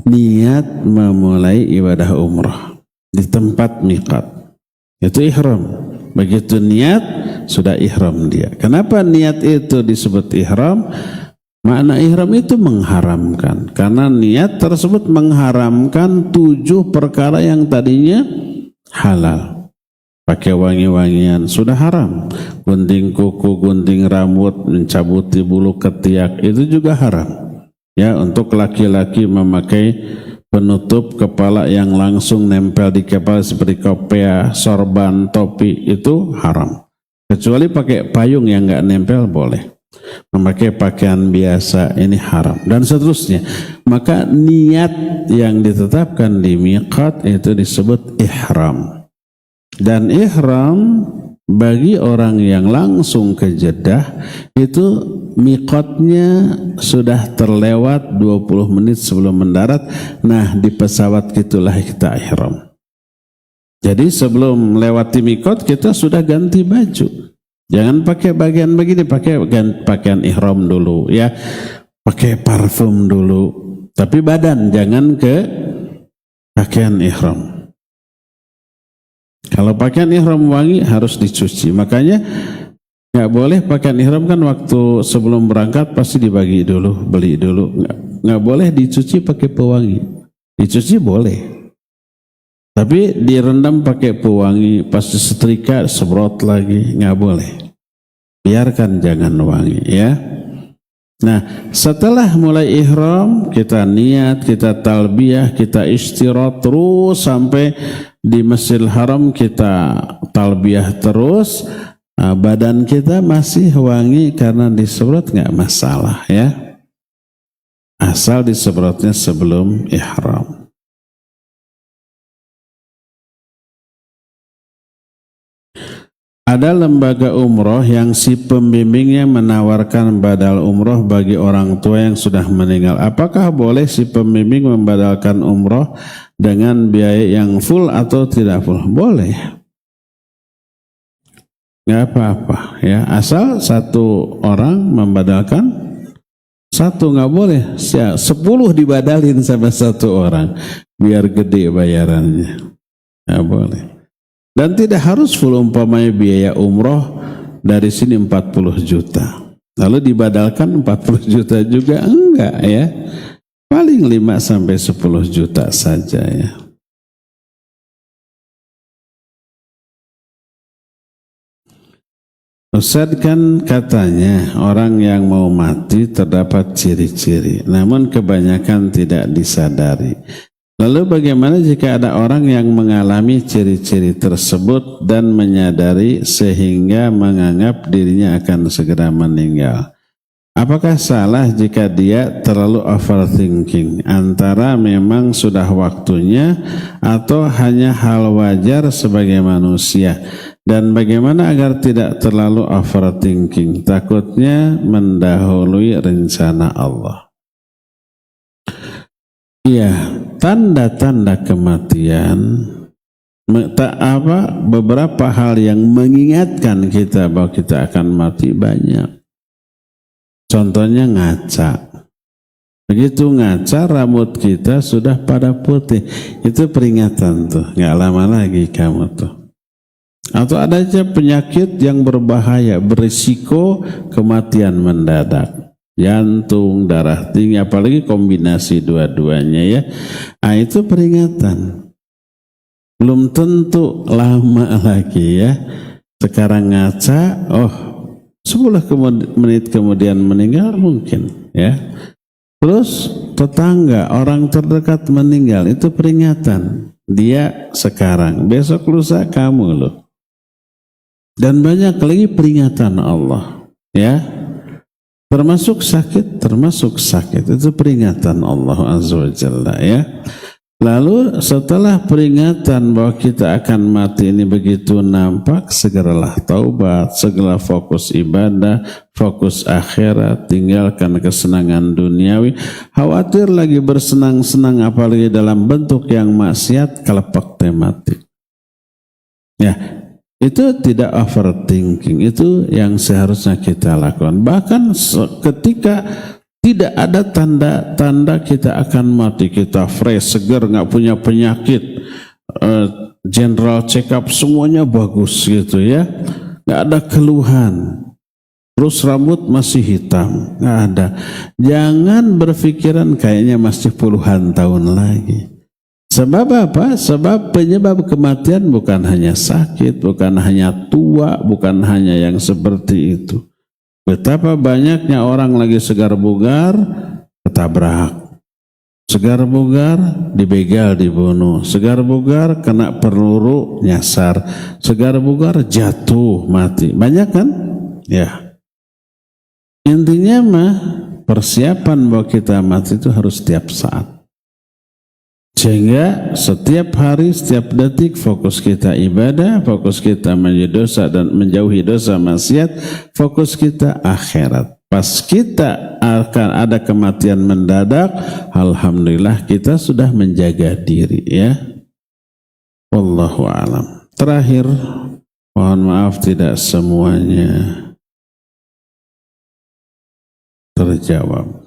S2: Niat memulai ibadah umrah di tempat mikot. Itu ihram. Begitu niat sudah ihram dia. Kenapa niat itu disebut ihram? Makna ihram itu mengharamkan. Karena niat tersebut mengharamkan 7 perkara yang tadinya halal. Pakai wangi-wangian sudah haram. Gunting kuku, gunting rambut, mencabuti bulu ketiak itu juga haram. Ya, untuk laki-laki memakai penutup kepala yang langsung nempel di kepala seperti kopiah, sorban, topi itu haram. Kecuali pakai payung yang nggak nempel boleh. Memakai pakaian biasa ini haram dan seterusnya. Maka niat yang ditetapkan di miqat itu disebut ihram. Dan ihram bagi orang yang langsung ke Jeddah itu miqatnya sudah terlewat 20 menit sebelum mendarat. Nah di pesawat itulah kita ihram. Jadi sebelum melewati miqat kita sudah ganti baju. Jangan pakai bagian begini, pakai pakaian ihram dulu ya. Pakai parfum dulu. Tapi badan jangan ke pakaian ihram. Kalau pakaian ihram wangi harus dicuci. Makanya nggak boleh pakaian ihram kan waktu sebelum berangkat pasti dibagi dulu, beli dulu. Nggak boleh dicuci pakai pewangi. Dicuci boleh. Tapi direndam pakai pewangi, pas disetrika semprot lagi, nggak boleh. Biarkan jangan wangi ya. Nah setelah mulai ihram kita niat, kita talbiyah, kita istighfar terus sampai di Masjidil Haram kita talbiyah terus. Badan kita masih wangi karena disemprot nggak masalah ya. Asal disemprotnya sebelum ihram. Ada lembaga umroh yang si pembimbingnya menawarkan badal umroh bagi orang tua yang sudah meninggal. Apakah boleh si pembimbing membadalkan umroh dengan biaya yang full atau tidak full? Boleh. Nggak apa-apa ya. Asal satu orang membadalkan, satu nggak boleh. 10 dibadalin sama satu orang. Biar gede bayarannya. Nggak boleh. Dan tidak harus full, umpamanya biaya umroh dari sini 40 juta. Lalu dibadalkan 40 juta juga enggak ya. Paling 5-10 juta saja ya. Ustaz kan katanya orang yang mau mati terdapat ciri-ciri. Namun kebanyakan tidak disadari. Lalu bagaimana jika ada orang yang mengalami ciri-ciri tersebut dan menyadari sehingga menganggap dirinya akan segera meninggal? Apakah salah jika dia terlalu overthinking antara memang sudah waktunya atau hanya hal wajar sebagai manusia? Dan bagaimana agar tidak terlalu overthinking? Takutnya mendahului rencana Allah. Iya, tanda-tanda kematian, beberapa hal yang mengingatkan kita bahwa kita akan mati banyak. Contohnya ngaca. Begitu ngaca rambut kita sudah pada putih. Itu peringatan tuh, nggak lama lagi kamu tuh. Atau ada aja penyakit yang berbahaya, berisiko kematian mendadak. Jantung, darah tinggi, apalagi kombinasi dua-duanya ya. Nah, itu peringatan. Belum tentu lama lagi ya. Sekarang ngaca, 10 menit kemudian meninggal mungkin, ya. Terus tetangga, orang terdekat meninggal, itu peringatan. Dia sekarang, besok lusa kamu loh. Dan banyak lagi peringatan Allah, ya. Termasuk sakit, itu peringatan Allah Azza wa Jalla, ya. Lalu setelah peringatan bahwa kita akan mati ini begitu nampak, segeralah taubat, segera fokus ibadah, fokus akhirat, tinggalkan kesenangan duniawi. Khawatir lagi bersenang-senang apalagi dalam bentuk yang maksiat, kelepak tematik. Ya, itu tidak overthinking, itu yang seharusnya kita lakukan. Bahkan ketika tidak ada tanda-tanda kita akan mati, kita fresh, segar, nggak punya penyakit, general check up semuanya bagus gitu ya, nggak ada keluhan, terus rambut masih hitam, nggak ada. Jangan berpikiran kayaknya masih puluhan tahun lagi. Sebab apa? Sebab penyebab kematian bukan hanya sakit, bukan hanya tua, bukan hanya yang seperti itu. Betapa banyaknya orang lagi segar bugar ketabrak, segar bugar dibegal dibunuh, segar bugar kena peluru nyasar, segar bugar jatuh mati. Banyak kan? Ya. Intinya mah persiapan bahwa kita mati itu harus setiap saat. Sehingga setiap hari, setiap detik fokus kita ibadah, fokus kita menjauhi dosa dan menjauhi dosa maksiat, fokus kita akhirat. Pas kita akan ada kematian mendadak, alhamdulillah kita sudah menjaga diri, ya. Wallahu a'lam. Terakhir, mohon maaf tidak semuanya terjawab.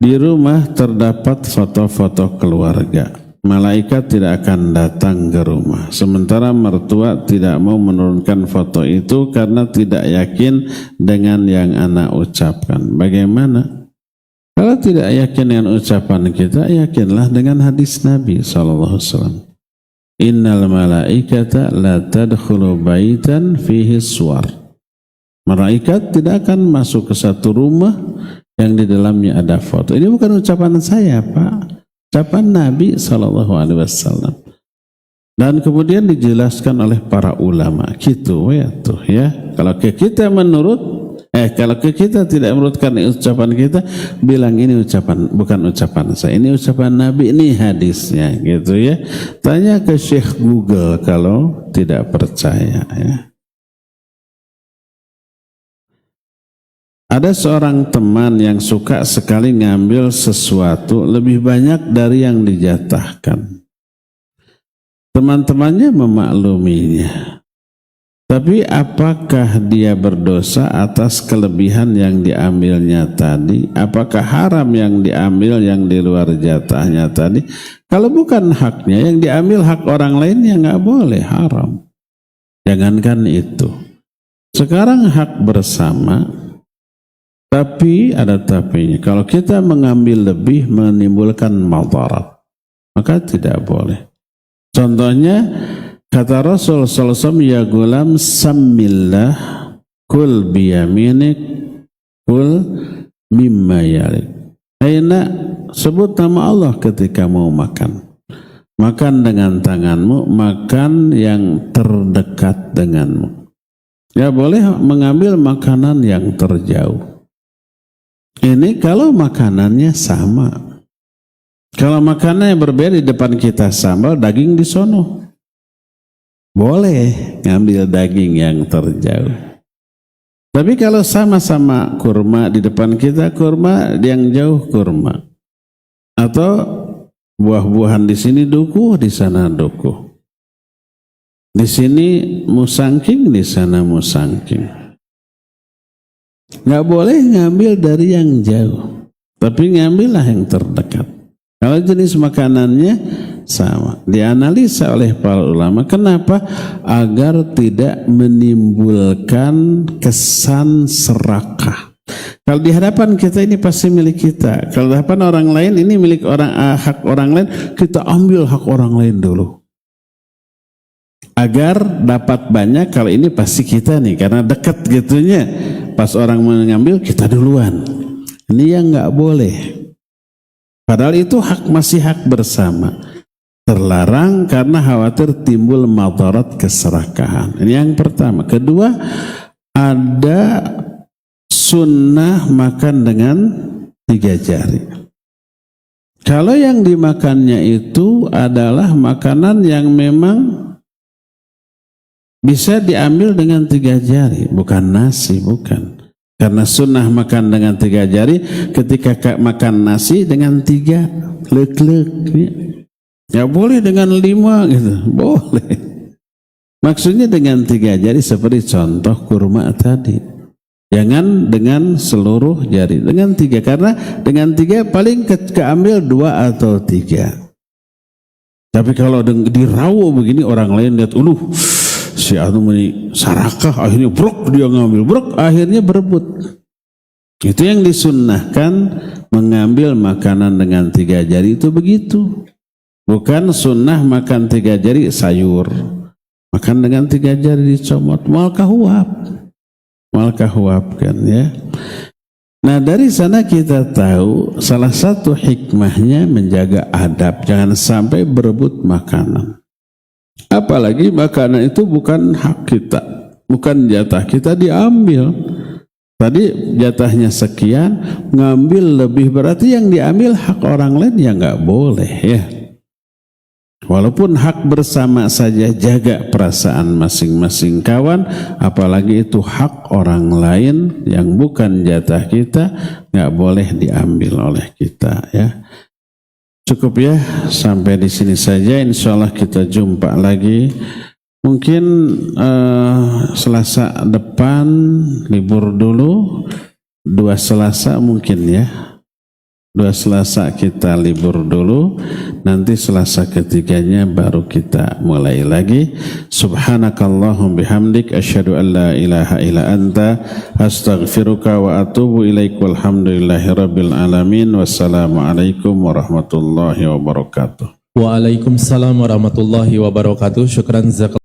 S2: Di rumah terdapat foto-foto keluarga. Malaikat tidak akan datang ke rumah. Sementara mertua tidak mau menurunkan foto itu karena tidak yakin dengan yang anak ucapkan. Bagaimana? Kalau tidak yakin dengan ucapan kita, yakinlah dengan hadis Nabi SAW. Innal malaikata la tadkhulu baitan fihi suwar. Malaikat tidak akan masuk ke satu rumah yang di dalamnya ada foto. Ini bukan ucapan saya, Pak. Ucapan Nabi SAW. Dan kemudian dijelaskan oleh para ulama. Gitu ya tuh ya. Kalau ke kita kalau ke kita tidak menurutkan ucapan kita, bilang ini ucapan, bukan ucapan saya. Ini ucapan Nabi, ini hadisnya gitu ya. Tanya ke Syekh Google kalau tidak percaya ya. Ada seorang teman yang suka sekali ngambil sesuatu lebih banyak dari yang dijatahkan. Teman-temannya memakluminya. Tapi apakah dia berdosa atas kelebihan yang diambilnya tadi? Apakah haram yang diambil yang di luar jatahnya tadi? Kalau bukan haknya, yang diambil hak orang lain ya nggak boleh, haram. Jangankan itu. Sekarang hak bersama. Tapi ada tapinya. Kalau kita mengambil lebih menimbulkan madarat, maka tidak boleh. Contohnya kata Rasul SAW, ya gulam sammillah kul biyaminik kul mimma yalik. Aina, sebut nama Allah ketika mau makan. Makan dengan tanganmu, makan yang terdekat denganmu. Ya boleh mengambil makanan yang terjauh. Ini kalau makanannya sama. Kalau makanannya berbeda, di depan kita sambal, daging di sono. Boleh ngambil daging yang terjauh. Tapi kalau sama-sama kurma di depan kita, kurma yang jauh kurma. Atau buah-buahan di sini duku, di sana duku. Di sini musangking, di sana musangking. Nggak boleh ngambil dari yang jauh, tapi ngambillah yang terdekat. Kalau jenis makanannya sama, dianalisa oleh para ulama. Kenapa? Agar tidak menimbulkan kesan serakah. Kalau di hadapan kita ini pasti milik kita. Kalau di hadapan orang lain ini milik hak orang lain, kita ambil hak orang lain dulu. Agar dapat banyak, kalau ini pasti kita nih, karena dekat gitunya. Pas orang mengambil, kita duluan. Ini yang nggak boleh. Padahal itu masih hak bersama. Terlarang karena khawatir timbul madarat keserakahan. Ini yang pertama. Kedua, ada sunnah makan dengan 3 jari. Kalau yang dimakannya itu adalah makanan yang memang bisa diambil dengan 3 jari, bukan nasi, bukan. Karena sunnah makan dengan 3 jari, ketika makan nasi dengan 3 lek-lek. Ya boleh dengan 5 gitu, boleh. Maksudnya dengan 3 jari seperti contoh kurma tadi. Jangan dengan seluruh jari, dengan 3, karena dengan 3 paling keambil 2 atau 3. Tapi kalau dirawu begini orang lain lihat, si anu ini sarakah, akhirnya brok dia ngambil, brok akhirnya berebut. Itu yang disunnahkan, mengambil makanan dengan 3 jari itu begitu. Bukan sunnah makan 3 jari sayur. Makan dengan 3 jari dicomot, mal kahuap kan ya. Nah dari sana kita tahu salah satu hikmahnya menjaga adab, jangan sampai berebut makanan. Apalagi makanan itu bukan hak kita, bukan jatah kita, diambil. Tadi jatahnya sekian, ngambil lebih, berarti yang diambil hak orang lain, ya nggak boleh ya. Walaupun hak bersama saja, jaga perasaan masing-masing kawan, apalagi itu hak orang lain yang bukan jatah kita, nggak boleh diambil oleh kita ya. Cukup ya, sampai di sini saja. Insya Allah kita jumpa lagi. Mungkin Selasa depan libur dulu, 2 Selasa mungkin ya. 2 Selasa kita libur dulu, nanti Selasa ketiganya baru kita mulai lagi. Subhanakallahum bihamdik, asyhadu an la ilaha illa anta, astaghfiruka wa atubu ilaik, walhamdulillahi rabbil alamin. Wassalamualaikum warahmatullahi wabarakatuh.
S3: Waalaikumsalam warahmatullahi wabarakatuh. Syukran zakat.